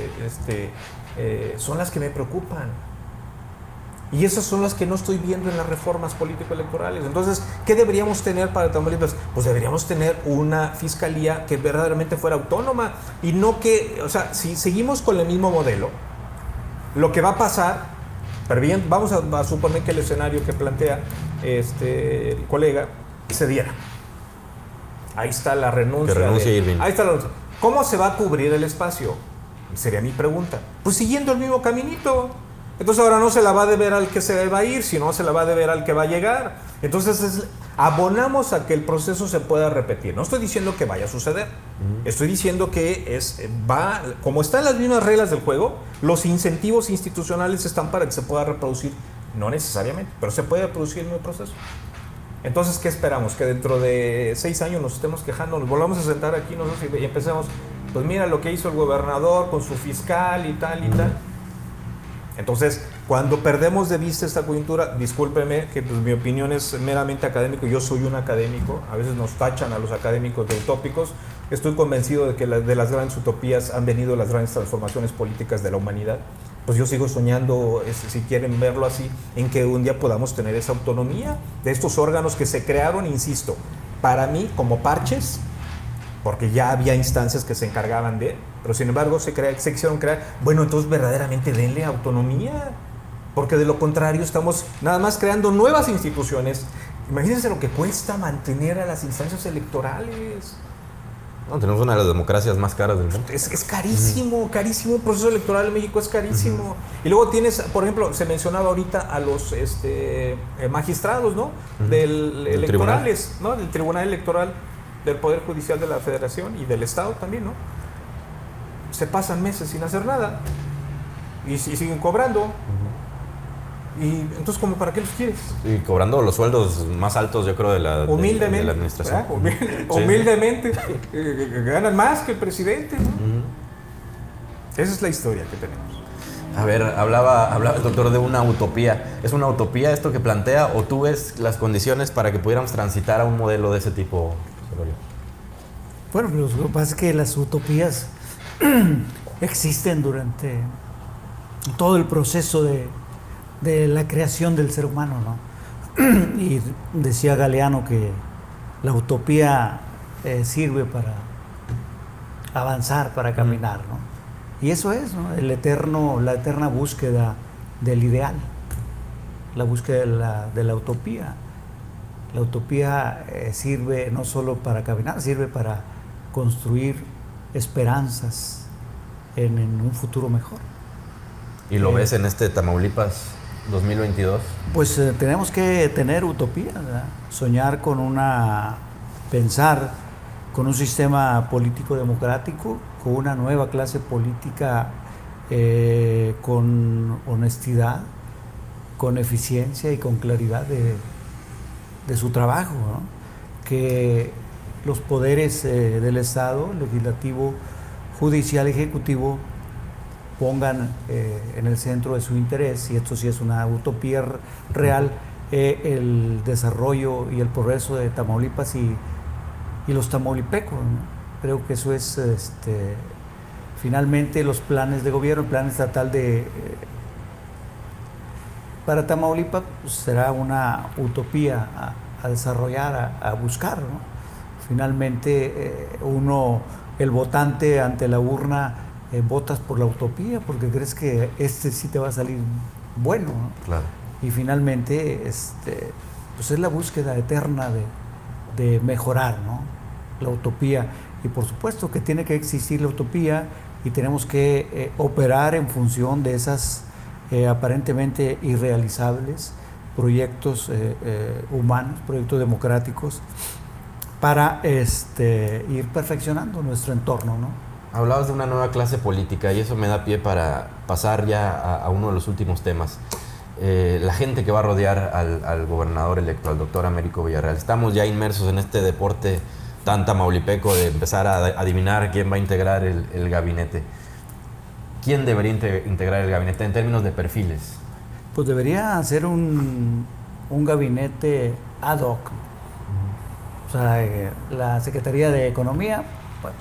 son las que me preocupan. Y esas son las que no estoy viendo en las reformas político-electorales. Entonces, ¿qué deberíamos tener para Tamaulipas? Pues deberíamos tener una fiscalía que verdaderamente fuera autónoma y no que, o sea, si seguimos con el mismo modelo, Lo que va a pasar, pero bien, vamos a suponer que el escenario que plantea el colega se diera. Ahí está la renuncia. Que renuncie Irving. Ahí está la renuncia. ¿Cómo se va a cubrir el espacio? Sería mi pregunta. Pues siguiendo el mismo caminito. Entonces ahora no se la va a deber al que se va a ir, sino se la va a deber al que va a llegar. Entonces abonamos a que el proceso se pueda repetir. No estoy diciendo que vaya a suceder. Estoy diciendo que como están las mismas reglas del juego, los incentivos institucionales están para que se pueda reproducir. No necesariamente, pero se puede reproducir el mismo proceso. Entonces, ¿qué esperamos? Que dentro de 6 años nos estemos quejando, nos volvamos a sentar aquí nosotros y empecemos, pues mira lo que hizo el gobernador con su fiscal y tal y tal. Entonces, cuando perdemos de vista esta coyuntura, discúlpeme que pues, mi opinión es meramente académico, yo soy un académico, a veces nos tachan a los académicos de utópicos, estoy convencido de que de las grandes utopías han venido las grandes transformaciones políticas de la humanidad. Pues yo sigo soñando, si quieren verlo así, en que un día podamos tener esa autonomía de estos órganos que se crearon, insisto, para mí como parches, porque ya había instancias que se encargaban de, pero sin embargo se quisieron crear. Bueno, entonces verdaderamente denle autonomía, porque de lo contrario estamos nada más creando nuevas instituciones. Imagínense lo que cuesta mantener a las instancias electorales. No, tenemos una de las democracias más caras del mundo. Es carísimo, carísimo. El proceso electoral en México es carísimo. Y luego tienes, por ejemplo, se mencionaba ahorita a los magistrados, ¿no? Del electorales, ¿no? Del Tribunal Electoral, del Poder Judicial de la Federación y del Estado también, ¿no? Se pasan meses sin hacer nada y siguen cobrando. Y entonces, ¿cómo para qué los quieres? Y cobrando los sueldos más altos, yo creo, de la administración. Humildemente. Ganan más que el presidente, ¿no? Esa es la historia que tenemos. A ver, hablaba el doctor de una utopía. ¿Es una utopía esto que plantea o tú ves las condiciones para que pudiéramos transitar a un modelo de ese tipo? Bueno, lo que pasa es que las utopías existen durante todo el proceso de la creación del ser humano, ¿no? Y decía Galeano que la utopía sirve para avanzar, para caminar, ¿no? Y eso es, ¿no? La eterna búsqueda del ideal, la búsqueda de la utopía. La utopía sirve no solo para caminar, sirve para construir esperanzas en un futuro mejor. ¿Y lo ves en este Tamaulipas 2022? Pues tenemos que tener utopía, ¿verdad? Soñar pensar con un sistema político democrático, con una nueva clase política con honestidad, con eficiencia y con claridad de su trabajo, ¿no? Que los poderes del Estado, legislativo, judicial, ejecutivo, pongan en el centro de su interés, y esto sí es una utopía real, el desarrollo y el progreso de Tamaulipas y los tamaulipecos, ¿no? Creo que eso es finalmente los planes de gobierno, el plan estatal para Tamaulipas, pues, será una utopía a desarrollar, a buscar, ¿no? Finalmente el votante ante la urna, votas por la utopía porque crees que sí te va a salir bueno, ¿no? Claro. Y finalmente pues es la búsqueda eterna de mejorar, ¿no? La utopía. Y por supuesto que tiene que existir la utopía y tenemos que operar en función de esas aparentemente irrealizables proyectos humanos, proyectos democráticos, para ir perfeccionando nuestro entorno, ¿no? Hablabas de una nueva clase política y eso me da pie para pasar ya a uno de los últimos temas. La gente que va a rodear al gobernador electo, al doctor Américo Villarreal. Estamos ya inmersos en este deporte tan tamaulipeco de empezar a adivinar quién va a integrar el gabinete. ¿Quién debería integrar el gabinete en términos de perfiles? Pues debería ser un gabinete ad hoc. O sea, la Secretaría de Economía, pues,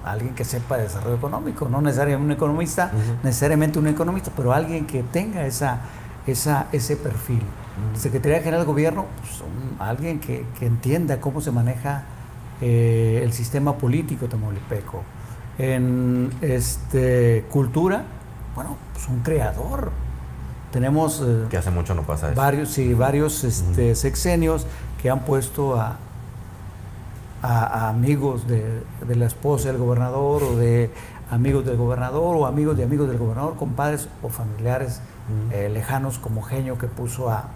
alguien que sepa de desarrollo económico, no necesariamente un economista, pero alguien que tenga ese perfil. Secretaría General de Gobierno, pues, alguien que entienda cómo se maneja el sistema político tamaulipeco. En cultura, Bueno, pues un creador. Tenemos Que hace mucho no pasa eso. varios sexenios que han puesto a amigos de la esposa del gobernador, o de amigos del gobernador, o amigos de amigos del gobernador, compadres o familiares lejanos, como Genio, que puso al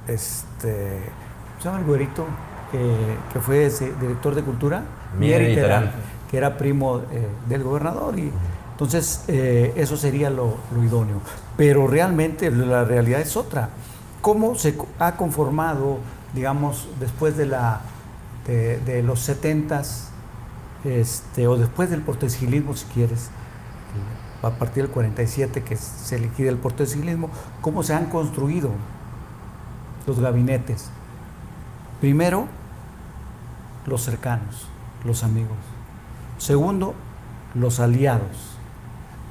¿cómo se llama el güerito? Que fue director de cultura, Mier y Terán, que era primo del gobernador, y entonces eso sería lo idóneo. Pero realmente la realidad es otra. ¿Cómo se ha conformado, digamos, después de los 70s, o después del portesigismo, si quieres, a partir del 47 que se liquida el portesigismo, cómo se han construido los gabinetes? Primero, los cercanos, los amigos. Segundo, los aliados.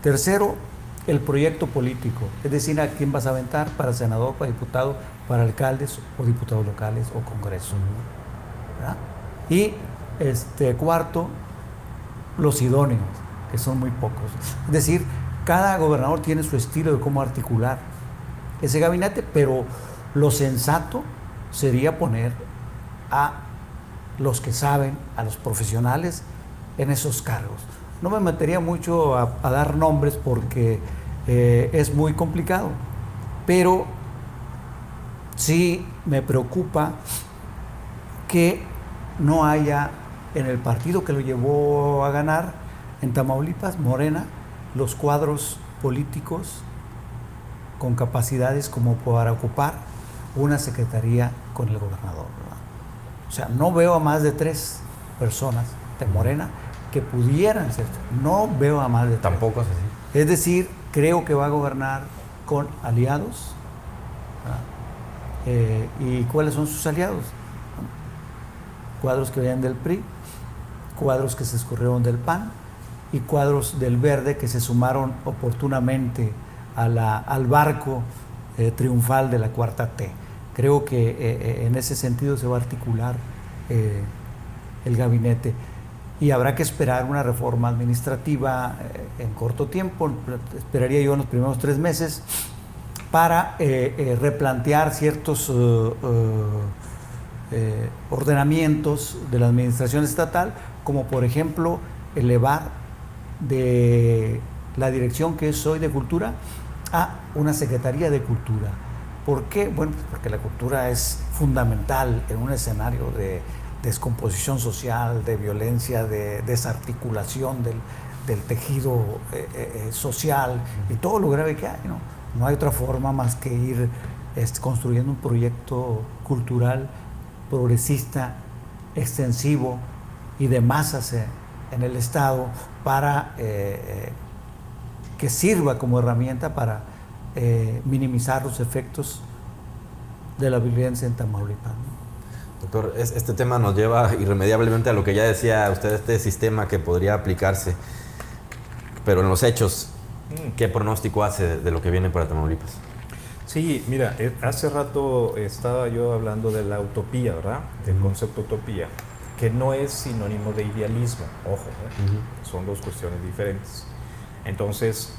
Tercero, el proyecto político, es decir, a quién vas a aventar para senador, para diputado, para alcaldes o diputados locales o congreso. ¿Verdad? Y cuarto, los idóneos, que son muy pocos. Es decir, cada gobernador tiene su estilo de cómo articular ese gabinete, pero lo sensato sería poner a los que saben, a los profesionales en esos cargos. No me metería mucho a dar nombres porque es muy complicado, pero sí me preocupa que no haya en el partido que lo llevó a ganar en Tamaulipas, Morena, los cuadros políticos con capacidades como para ocupar una secretaría con el gobernador, ¿verdad? O sea, no veo a más de 3 personas de Morena que pudieran ser. No veo a más de 3. Tampoco es así. Es decir, creo que va a gobernar con aliados. ¿Y cuáles son sus aliados? Cuadros que venían del PRI, cuadros que se escurrieron del PAN y cuadros del Verde que se sumaron oportunamente al barco triunfal de la Cuarta T. Creo que en ese sentido se va a articular el gabinete, y habrá que esperar una reforma administrativa en corto tiempo. Esperaría yo en los primeros 3 meses para replantear ciertos ordenamientos de la administración estatal, como por ejemplo elevar de la dirección que es hoy de Cultura a una Secretaría de Cultura. ¿Por qué? Bueno, pues porque la cultura es fundamental en un escenario de descomposición social, de violencia, de desarticulación del tejido social y todo lo grave que hay, ¿no? No hay otra forma más que ir construyendo un proyecto cultural progresista, extensivo y de masas en el Estado para que sirva como herramienta para minimizar los efectos de la violencia en Tamaulipas, ¿no? Doctor, este tema nos lleva irremediablemente a lo que ya decía usted, este sistema que podría aplicarse, pero en los hechos, ¿qué pronóstico hace de lo que viene para Tamaulipas? Sí, mira, hace rato estaba yo hablando de la utopía, ¿verdad? Del concepto utopía, que no es sinónimo de idealismo, ojo, son 2 cuestiones diferentes. Entonces,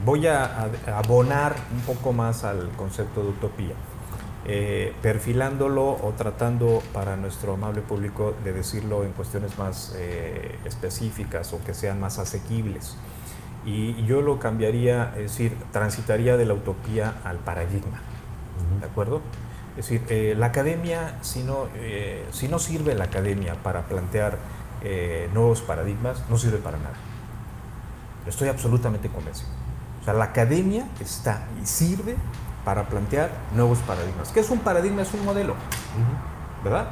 voy a abonar un poco más al concepto de utopía, perfilándolo o tratando para nuestro amable público de decirlo en cuestiones más específicas o que sean más asequibles. Y yo lo cambiaría, es decir, transitaría de la utopía al paradigma, ¿de acuerdo? Es decir, la academia, si no sirve la academia para plantear nuevos paradigmas, no sirve para nada. Estoy absolutamente convencido. O sea, la academia está y sirve para plantear nuevos paradigmas. ¿Qué es un paradigma? Es un modelo, ¿verdad?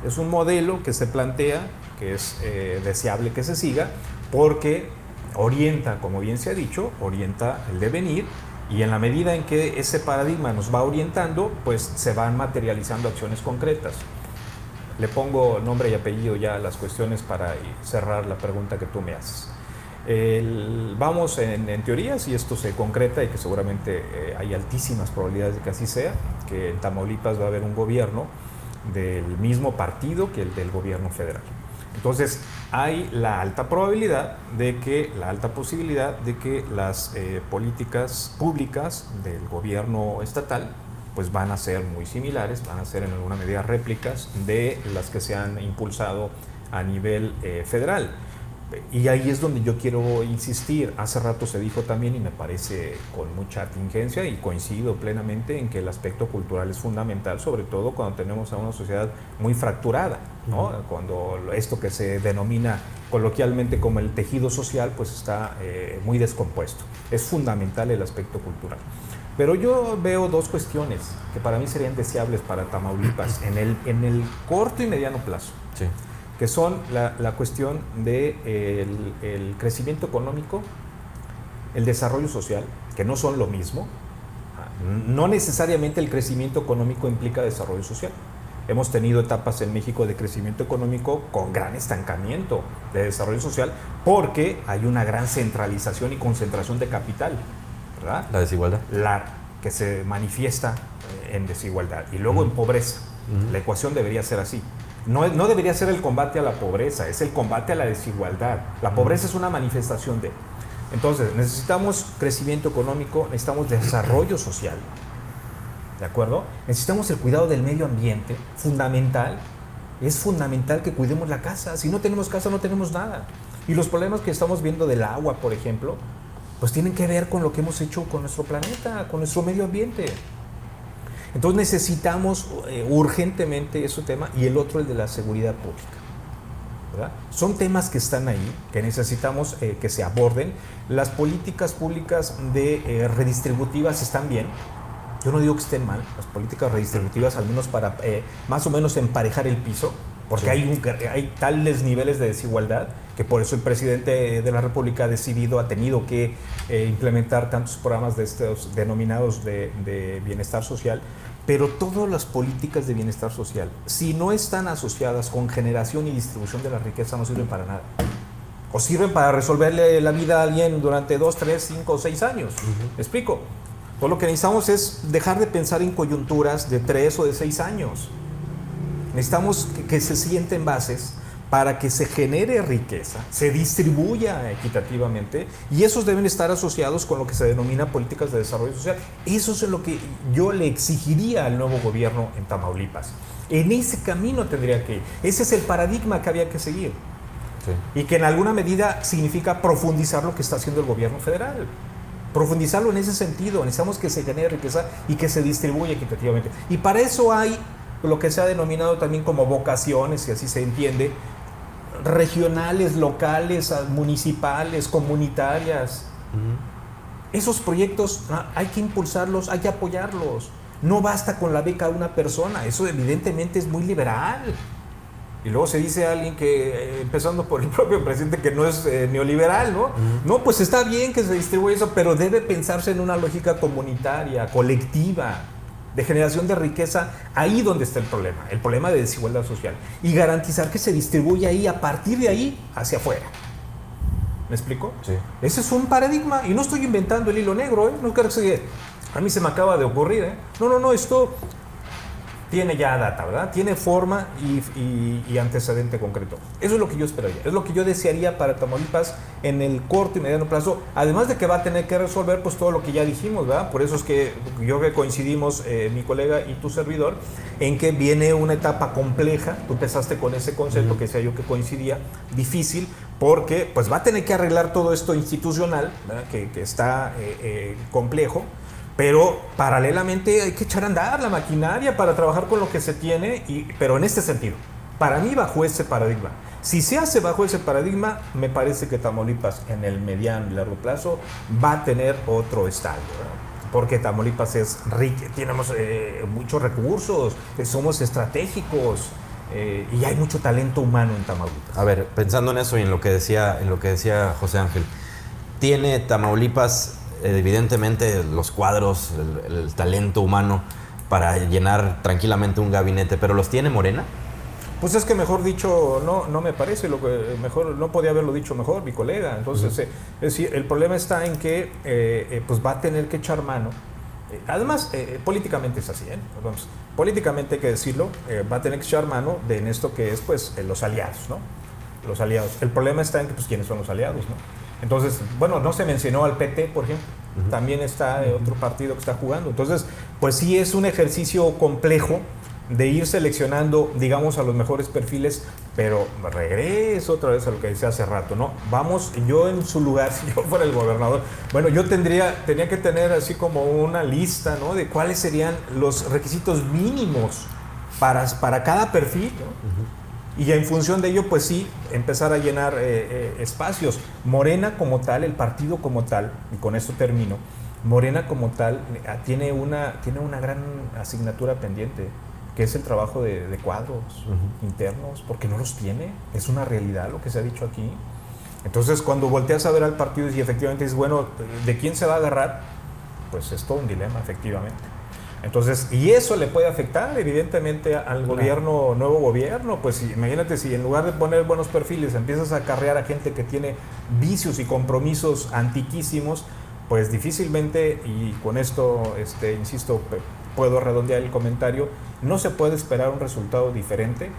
Es un modelo que se plantea, que es deseable que se siga, porque orienta, como bien se ha dicho, orienta el devenir, y en la medida en que ese paradigma nos va orientando, pues se van materializando acciones concretas. Le pongo nombre y apellido ya a las cuestiones para cerrar la pregunta que tú me haces. Vamos en teorías, y esto se concreta y que seguramente hay altísimas probabilidades de que así sea, que en Tamaulipas va a haber un gobierno del mismo partido que el del gobierno federal. Entonces, hay la alta posibilidad de que las políticas públicas del gobierno estatal pues van a ser muy similares, van a ser en alguna medida réplicas de las que se han impulsado a nivel federal. Y ahí es donde yo quiero insistir. Hace rato se dijo también, y me parece con mucha tingencia, y coincido plenamente en que el aspecto cultural es fundamental, sobre todo cuando tenemos a una sociedad muy fracturada, ¿no? Cuando esto que se denomina coloquialmente como el tejido social pues está muy descompuesto. Es fundamental el aspecto cultural. Pero yo veo dos cuestiones que para mí serían deseables para Tamaulipas en el corto y mediano plazo. Sí. Que son la cuestión del el crecimiento económico, el desarrollo social, que no son lo mismo. No necesariamente el crecimiento económico implica desarrollo social. Hemos tenido etapas en México de crecimiento económico con gran estancamiento de desarrollo social porque hay una gran centralización y concentración de capital, ¿verdad? La desigualdad. Que se manifiesta en desigualdad y luego en pobreza. La ecuación debería ser así. No debería ser el combate a la pobreza, es el combate a la desigualdad. La pobreza es una manifestación de... Entonces, necesitamos crecimiento económico, necesitamos desarrollo social, ¿de acuerdo? Necesitamos el cuidado del medio ambiente, fundamental. Es fundamental que cuidemos la casa. Si no tenemos casa, no tenemos nada. Y los problemas que estamos viendo del agua, por ejemplo, pues tienen que ver con lo que hemos hecho con nuestro planeta, con nuestro medio ambiente. Entonces necesitamos urgentemente ese tema, y el otro el de la seguridad pública, ¿verdad? Son temas que están ahí, que necesitamos que se aborden. Las políticas públicas redistributivas están bien. Yo no digo que estén mal, las políticas redistributivas, al menos para más o menos emparejar el piso, porque hay tales niveles de desigualdad que por eso el presidente de la República ha tenido que implementar tantos programas de estos denominados de bienestar social. Pero todas las políticas de bienestar social, si no están asociadas con generación y distribución de la riqueza, no sirven para nada. O sirven para resolverle la vida a alguien durante 2, 3, 5 o 6 años. ¿Me explico? Todo lo que necesitamos es dejar de pensar en coyunturas de 3 o de 6 años. Necesitamos que se sienten bases para que se genere riqueza, se distribuya equitativamente, y esos deben estar asociados con lo que se denomina políticas de desarrollo social. Eso es lo que yo le exigiría al nuevo gobierno en Tamaulipas. En ese camino tendría que ir. Ese es el paradigma que había que seguir. Sí. Y que en alguna medida significa profundizar lo que está haciendo el gobierno federal. Profundizarlo en ese sentido. Necesitamos que se genere riqueza y que se distribuya equitativamente. Y para eso hay lo que se ha denominado también como vocaciones, si así se entiende, regionales, locales, municipales, comunitarias. Esos proyectos hay que impulsarlos, hay que apoyarlos. No basta con la beca de una persona, eso evidentemente es muy liberal. Y luego se dice a alguien que, empezando por el propio presidente, que no es neoliberal, ¿no? No, pues está bien que se distribuya eso, pero debe pensarse en una lógica comunitaria, colectiva, de generación de riqueza, ahí donde está el problema de desigualdad social, y garantizar que se distribuye ahí, a partir de ahí, hacia afuera. ¿Me explico? Sí. Ese es un paradigma, y no estoy inventando el hilo negro, ¿eh? No creo que a mí se me acaba de ocurrir, ¿eh? No, esto tiene ya data, ¿verdad? Tiene forma y antecedente concreto. Eso es lo que yo esperaría, es lo que yo desearía para Tamaulipas en el corto y mediano plazo, además de que va a tener que resolver pues todo lo que ya dijimos, ¿verdad? Por eso es que yo creo que coincidimos, mi colega y tu servidor, en que viene una etapa compleja. Tú empezaste con ese concepto que decía yo que coincidía, difícil, porque pues va a tener que arreglar todo esto institucional, ¿verdad? Que está complejo. Pero paralelamente hay que echar a andar la maquinaria para trabajar con lo que se tiene, pero en este sentido, para mí bajo ese paradigma. Si se hace bajo ese paradigma, me parece que Tamaulipas en el mediano y largo plazo va a tener otro estadio, ¿verdad? Porque Tamaulipas es rico, tenemos muchos recursos, somos estratégicos, y hay mucho talento humano en Tamaulipas. A ver, pensando en eso y en lo que decía José Ángel, ¿tiene Tamaulipas evidentemente los cuadros, el talento humano para llenar tranquilamente un gabinete, pero los tiene Morena? Pues es que mejor dicho, no me parece, mejor no podía haberlo dicho mejor mi colega. Entonces, es decir, el problema está en que pues va a tener que echar mano. Además, políticamente es así, Vamos, políticamente hay que decirlo, va a tener que echar mano en esto que es pues los aliados, ¿no? los aliados. El problema está en que, pues, ¿quiénes son los aliados, no? Entonces, bueno, no se mencionó al PT, por ejemplo. También está otro partido que está jugando. Entonces, pues sí es un ejercicio complejo de ir seleccionando, digamos, a los mejores perfiles, pero regreso otra vez a lo que decía hace rato, ¿no? Vamos, yo en su lugar, si yo fuera el gobernador, bueno, yo tenía que tener así como una lista, ¿no? De cuáles serían los requisitos mínimos para cada perfil, ¿no? Y ya en función de ello, pues sí, empezar a llenar espacios. Morena como tal, el partido como tal, y con esto termino, Morena como tal tiene una gran asignatura pendiente, que es el trabajo de cuadros internos, porque no los tiene. Es una realidad lo que se ha dicho aquí. Entonces, cuando volteas a ver al partido y efectivamente dices, bueno, ¿de quién se va a agarrar? Pues es todo un dilema, efectivamente. Entonces, y eso le puede afectar evidentemente al gobierno, nuevo gobierno. Pues imagínate si en lugar de poner buenos perfiles empiezas a acarrear a gente que tiene vicios y compromisos antiquísimos, pues difícilmente, y con esto insisto, puedo redondear el comentario, no se puede esperar un resultado diferente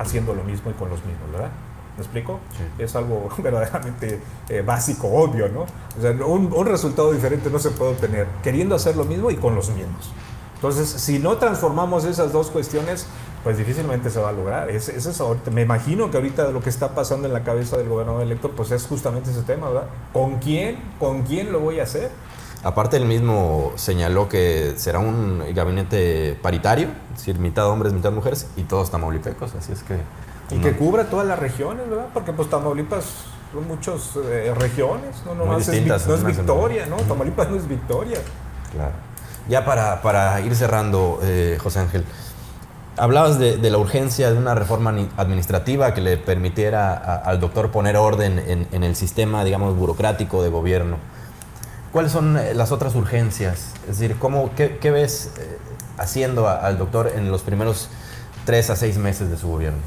haciendo lo mismo y con los mismos, ¿verdad? ¿Me explico? Sí. Es algo verdaderamente básico, obvio, ¿no? O sea, un resultado diferente no se puede obtener queriendo hacer lo mismo y con los mismos. Entonces, si no transformamos esas dos cuestiones, pues difícilmente se va a lograr. Me imagino que ahorita lo que está pasando en la cabeza del gobernador electo, pues es justamente ese tema, ¿verdad? ¿Con quién lo voy a hacer? Aparte, él mismo señaló que será un gabinete paritario, es decir, mitad hombres, mitad mujeres, y todos tamaulipecos, así es que... Y que cubra todas las regiones, ¿verdad? Porque pues Tamaulipas son muchas regiones, no es Victoria, ¿no? Tamaulipas no es Victoria. Claro. Ya para ir cerrando, José Ángel, hablabas de la urgencia de una reforma administrativa que le permitiera al doctor poner orden en el sistema, digamos, burocrático de gobierno. ¿Cuáles son las otras urgencias? Es decir, ¿qué ves haciendo al doctor en los primeros 3 a 6 meses de su gobierno?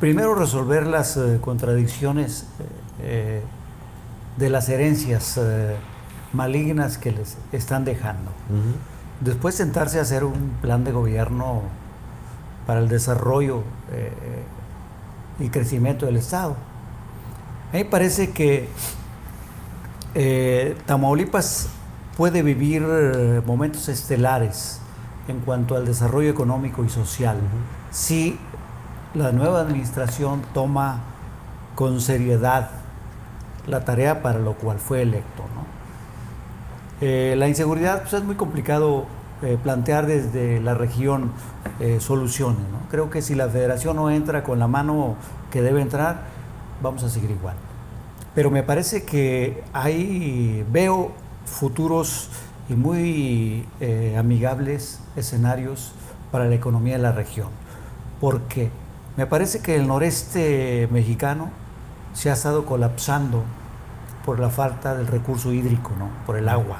Primero, resolver las contradicciones de las herencias malignas que les están dejando. Después sentarse a hacer un plan de gobierno para el desarrollo y crecimiento del Estado. A mí me parece que Tamaulipas puede vivir momentos estelares en cuanto al desarrollo económico y social si la nueva administración toma con seriedad la tarea para lo cual fue electo, ¿no? La inseguridad, pues es muy complicado plantear desde la región soluciones, ¿no? Creo que si la federación no entra con la mano que debe entrar, vamos a seguir igual. Pero me parece que veo futuros y muy amigables escenarios para la economía de la región. Porque me parece que el noreste mexicano se ha estado colapsando por la falta del recurso hídrico, ¿no? Por el agua.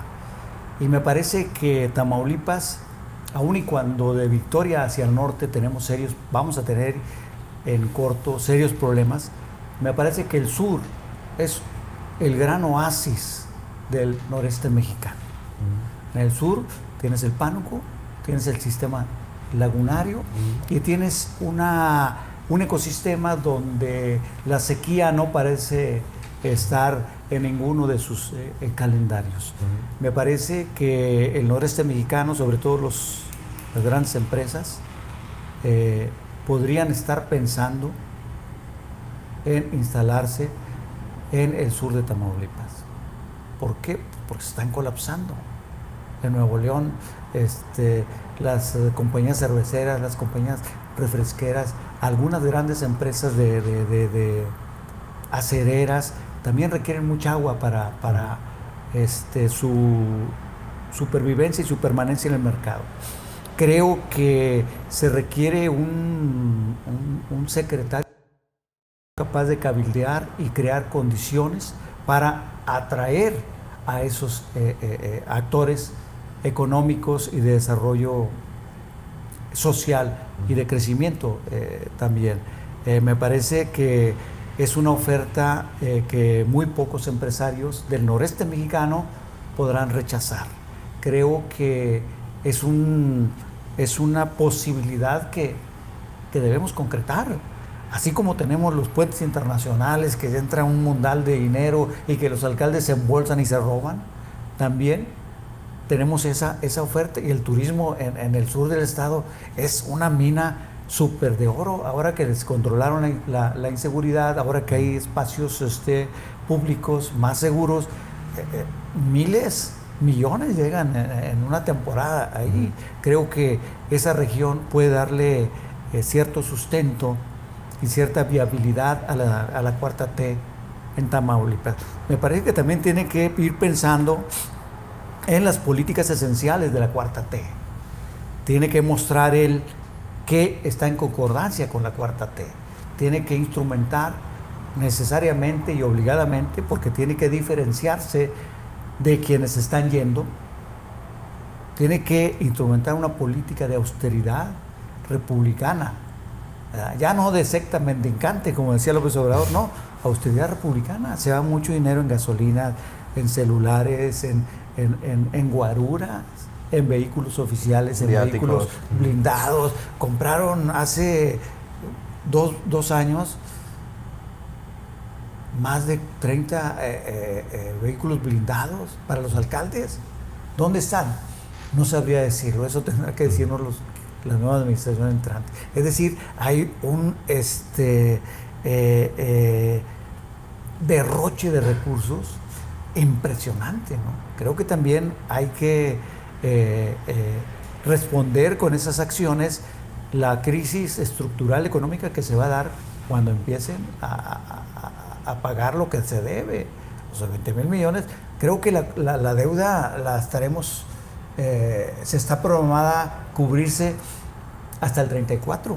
Y me parece que Tamaulipas, aun y cuando de Victoria hacia el norte vamos a tener en corto serios problemas, me parece que el sur es el gran oasis del noreste mexicano. En el sur tienes el Pánuco, tienes el sistema lagunario y tienes un ecosistema donde la sequía no parece estar en ninguno de sus calendarios. Me parece que el noreste mexicano, sobre todo las grandes empresas, podrían estar pensando en instalarse en el sur de Tamaulipas. ¿Por qué? Porque se están colapsando. En Nuevo León, las compañías cerveceras, las compañías refresqueras, algunas grandes empresas de acereras también requieren mucha agua para su supervivencia y su permanencia en el mercado. Creo que se requiere un secretario capaz de cabildear y crear condiciones para atraer a esos actores económicos y de desarrollo social y de crecimiento también. Me parece que es una oferta que muy pocos empresarios del noreste mexicano podrán rechazar. Creo que es una posibilidad que debemos concretar. Así como tenemos los puentes internacionales que entra un mundal de dinero y que los alcaldes se embolsan y se roban, también tenemos esa oferta. Y el turismo en el sur del estado es una mina súper de oro. Ahora que descontrolaron la inseguridad, ahora que hay espacios públicos más seguros, miles, millones llegan en una temporada ahí. Creo que esa región puede darle cierto sustento y cierta viabilidad a la cuarta T en Tamaulipas. Me parece que también tiene que ir pensando en las políticas esenciales de la cuarta T. Tiene que mostrar él que está en concordancia con la cuarta T. Tiene que instrumentar necesariamente y obligadamente, porque tiene que diferenciarse de quienes están yendo. Tiene que instrumentar una política de austeridad republicana, ya no de secta mendicante, como decía López Obrador, no, austeridad republicana. Se va mucho dinero en gasolina, en celulares, en guaruras, en vehículos oficiales, en viáticos, vehículos blindados. Compraron hace dos años más de 30 vehículos blindados para los alcaldes. ¿Dónde están? No sabría decirlo, eso tendrá que decirnos la nueva administración entrante. Es decir, hay un derroche de recursos impresionante, ¿no? Creo que también hay que responder con esas acciones la crisis estructural económica que se va a dar cuando empiecen a pagar lo que se debe, o sea, 20,000 millones. Creo que la deuda la estaremos, se está programada cubrirse hasta el 34.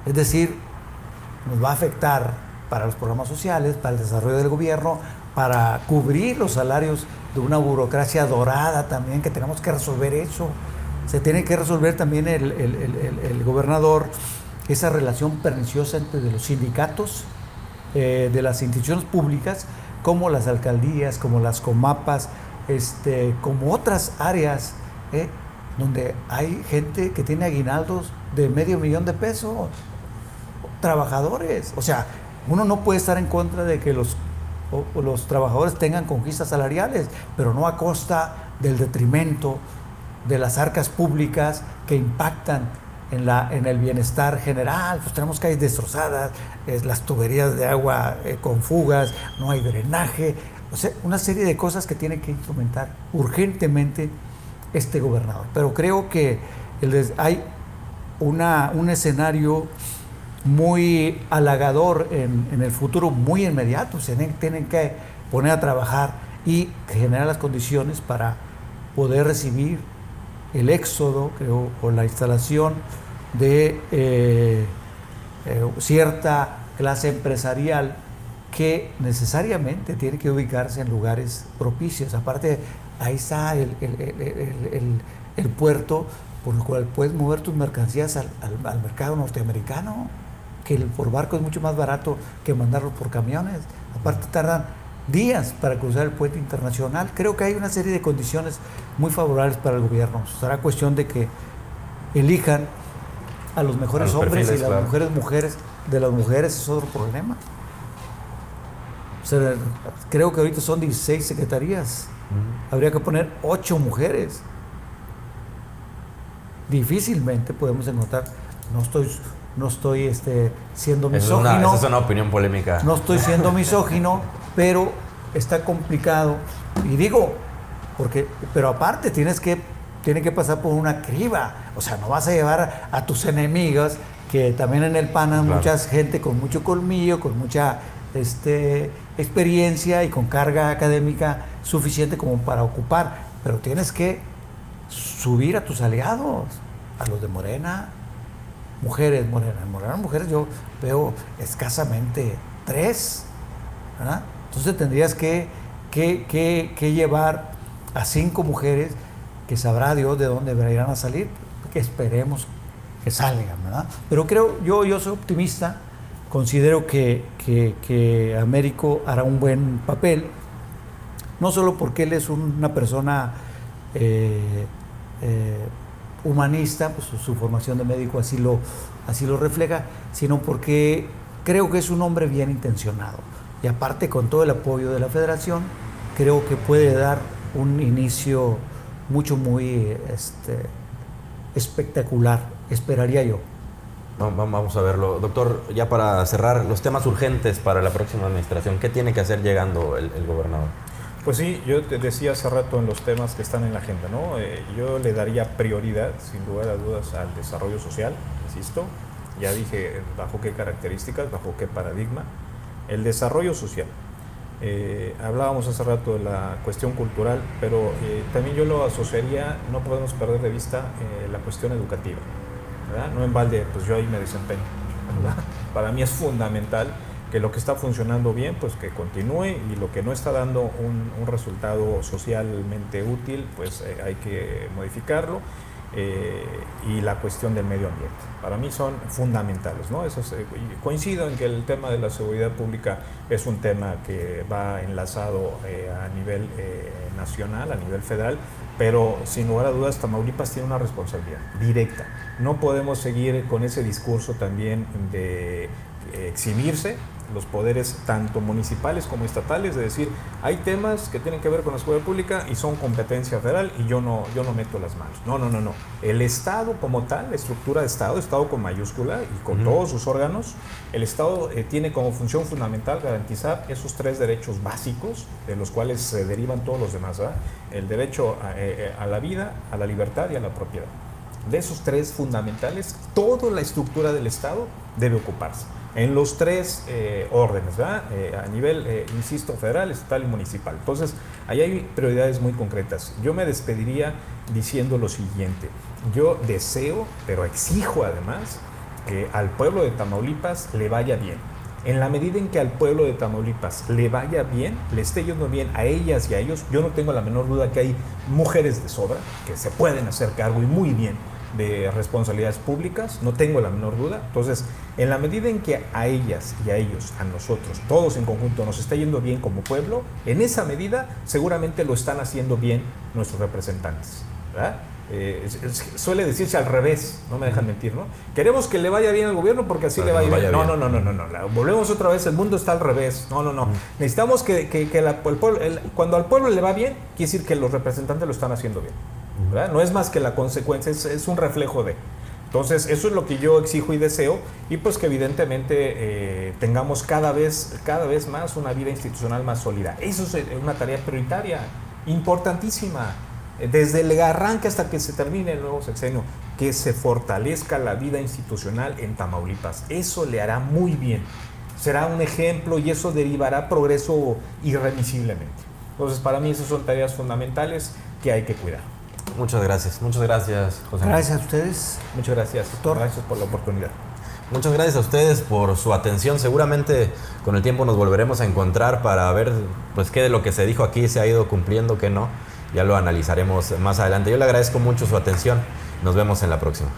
Es decir, nos va a afectar para los programas sociales, para el desarrollo del gobierno, para cubrir los salarios de una burocracia dorada también, que tenemos que resolver eso. Se tiene que resolver también el gobernador esa relación perniciosa entre los sindicatos, de las instituciones públicas, como las alcaldías, como las comapas, como otras áreas, donde hay gente que tiene aguinaldos de $500,000 trabajadores. O sea, uno no puede estar en contra de que los trabajadores tengan conquistas salariales, pero no a costa del detrimento de las arcas públicas que impactan en el bienestar general. Pues tenemos calles destrozadas, las tuberías de agua con fugas, no hay drenaje, o sea, una serie de cosas que tiene que instrumentar urgentemente este gobernador. Pero creo que hay un escenario muy halagador en el futuro, muy inmediato. Se tienen que poner a trabajar y generar las condiciones para poder recibir el éxodo, creo, o la instalación de cierta clase empresarial que necesariamente tiene que ubicarse en lugares propicios. Aparte, ahí está el puerto por el cual puedes mover tus mercancías al mercado norteamericano, que por barco es mucho más barato que mandarlo por camiones. Aparte, tardan días para cruzar el puente internacional. Creo que hay una serie de condiciones muy favorables para el gobierno. Será cuestión de que elijan a los mejores hombres perfiles, y las mejores mujeres. De las mujeres es otro problema. O sea, creo que ahorita son 16 secretarías. Habría que poner 8 mujeres. Difícilmente podemos encontrar. No estoy siendo misógino. Esa es una opinión polémica. No estoy siendo misógino, pero está complicado. Y digo, pero aparte tiene que pasar por una criba. O sea, no vas a llevar a tus enemigos, que también en el PAN hay mucha gente con mucho colmillo, con mucha experiencia y con carga académica suficiente como para ocupar. Pero tienes que subir a tus aliados, a los de Morena. Mujeres yo veo escasamente 3, ¿verdad? Entonces tendrías que llevar a 5 mujeres que sabrá Dios de dónde irán a salir, que esperemos que salgan, ¿verdad? Pero yo soy optimista, considero que Américo hará un buen papel, no solo porque él es una persona humanista, pues su formación de médico así lo refleja, sino porque creo que es un hombre bien intencionado. Y aparte, con todo el apoyo de la Federación, creo que puede dar un inicio muy espectacular, esperaría yo. Vamos a verlo. Doctor, ya para cerrar, los temas urgentes para la próxima administración, ¿qué tiene que hacer llegando el gobernador? Pues sí, yo te decía hace rato en los temas que están en la agenda, ¿no? Yo le daría prioridad, sin lugar a dudas, al desarrollo social, insisto. Ya dije bajo qué características, bajo qué paradigma. El desarrollo social. Hablábamos hace rato de la cuestión cultural, pero también yo lo asociaría, no podemos perder de vista la cuestión educativa, ¿verdad? No en balde, pues yo ahí me desempeño, ¿verdad? Para mí es fundamental que lo que está funcionando bien, pues que continúe, y lo que no está dando un resultado socialmente útil, pues hay que modificarlo. Y la cuestión del medio ambiente, para mí son fundamentales, ¿no? Coincido en que el tema de la seguridad pública es un tema que va enlazado a nivel nacional, a nivel federal, pero sin lugar a dudas Tamaulipas tiene una responsabilidad directa. No podemos seguir con ese discurso también de exhibirse los poderes tanto municipales como estatales, de decir, hay temas que tienen que ver con la seguridad pública y son competencia federal y yo no meto las manos. No. El Estado como tal, la estructura de Estado con mayúscula y con todos sus órganos, el Estado tiene como función fundamental garantizar esos 3 derechos básicos de los cuales se derivan todos los demás, ¿verdad? El derecho a la vida, a la libertad y a la propiedad. De esos 3 fundamentales, toda la estructura del Estado debe ocuparse. En los 3 órdenes, ¿verdad? A nivel, insisto, federal, estatal y municipal. Entonces, ahí hay prioridades muy concretas. Yo me despediría diciendo lo siguiente. Yo deseo, pero exijo además, que al pueblo de Tamaulipas le vaya bien. En la medida en que al pueblo de Tamaulipas le vaya bien, le esté yendo bien a ellas y a ellos, yo no tengo la menor duda que hay mujeres de sobra que se pueden hacer cargo y muy bien de responsabilidades públicas, no tengo la menor duda. Entonces, en la medida en que a ellas y a ellos, a nosotros, todos en conjunto nos está yendo bien como pueblo, en esa medida seguramente lo están haciendo bien nuestros representantes, ¿verdad? Suele decirse al revés, no me dejan mentir, ¿no? Queremos que le vaya bien al gobierno porque así le vaya bien. No. Volvemos otra vez, el mundo está al revés. No. Necesitamos que el pueblo, cuando al pueblo le va bien, quiere decir que los representantes lo están haciendo bien, ¿verdad? No es más que la consecuencia, es un reflejo de. Entonces, eso es lo que yo exijo y deseo, y pues que evidentemente tengamos cada vez más una vida institucional más sólida. Eso es una tarea prioritaria, importantísima, desde el arranque hasta que se termine el nuevo sexenio, que se fortalezca la vida institucional en Tamaulipas. Eso le hará muy bien, será un ejemplo y eso derivará progreso irremisiblemente. Entonces, para mí esas son tareas fundamentales que hay que cuidar. Muchas gracias, José. Gracias a ustedes. Muchas gracias, doctor. Gracias por la oportunidad. Muchas gracias a ustedes por su atención. Seguramente con el tiempo nos volveremos a encontrar para ver pues qué de lo que se dijo aquí se ha ido cumpliendo, qué no. Ya lo analizaremos más adelante. Yo le agradezco mucho su atención. Nos vemos en la próxima.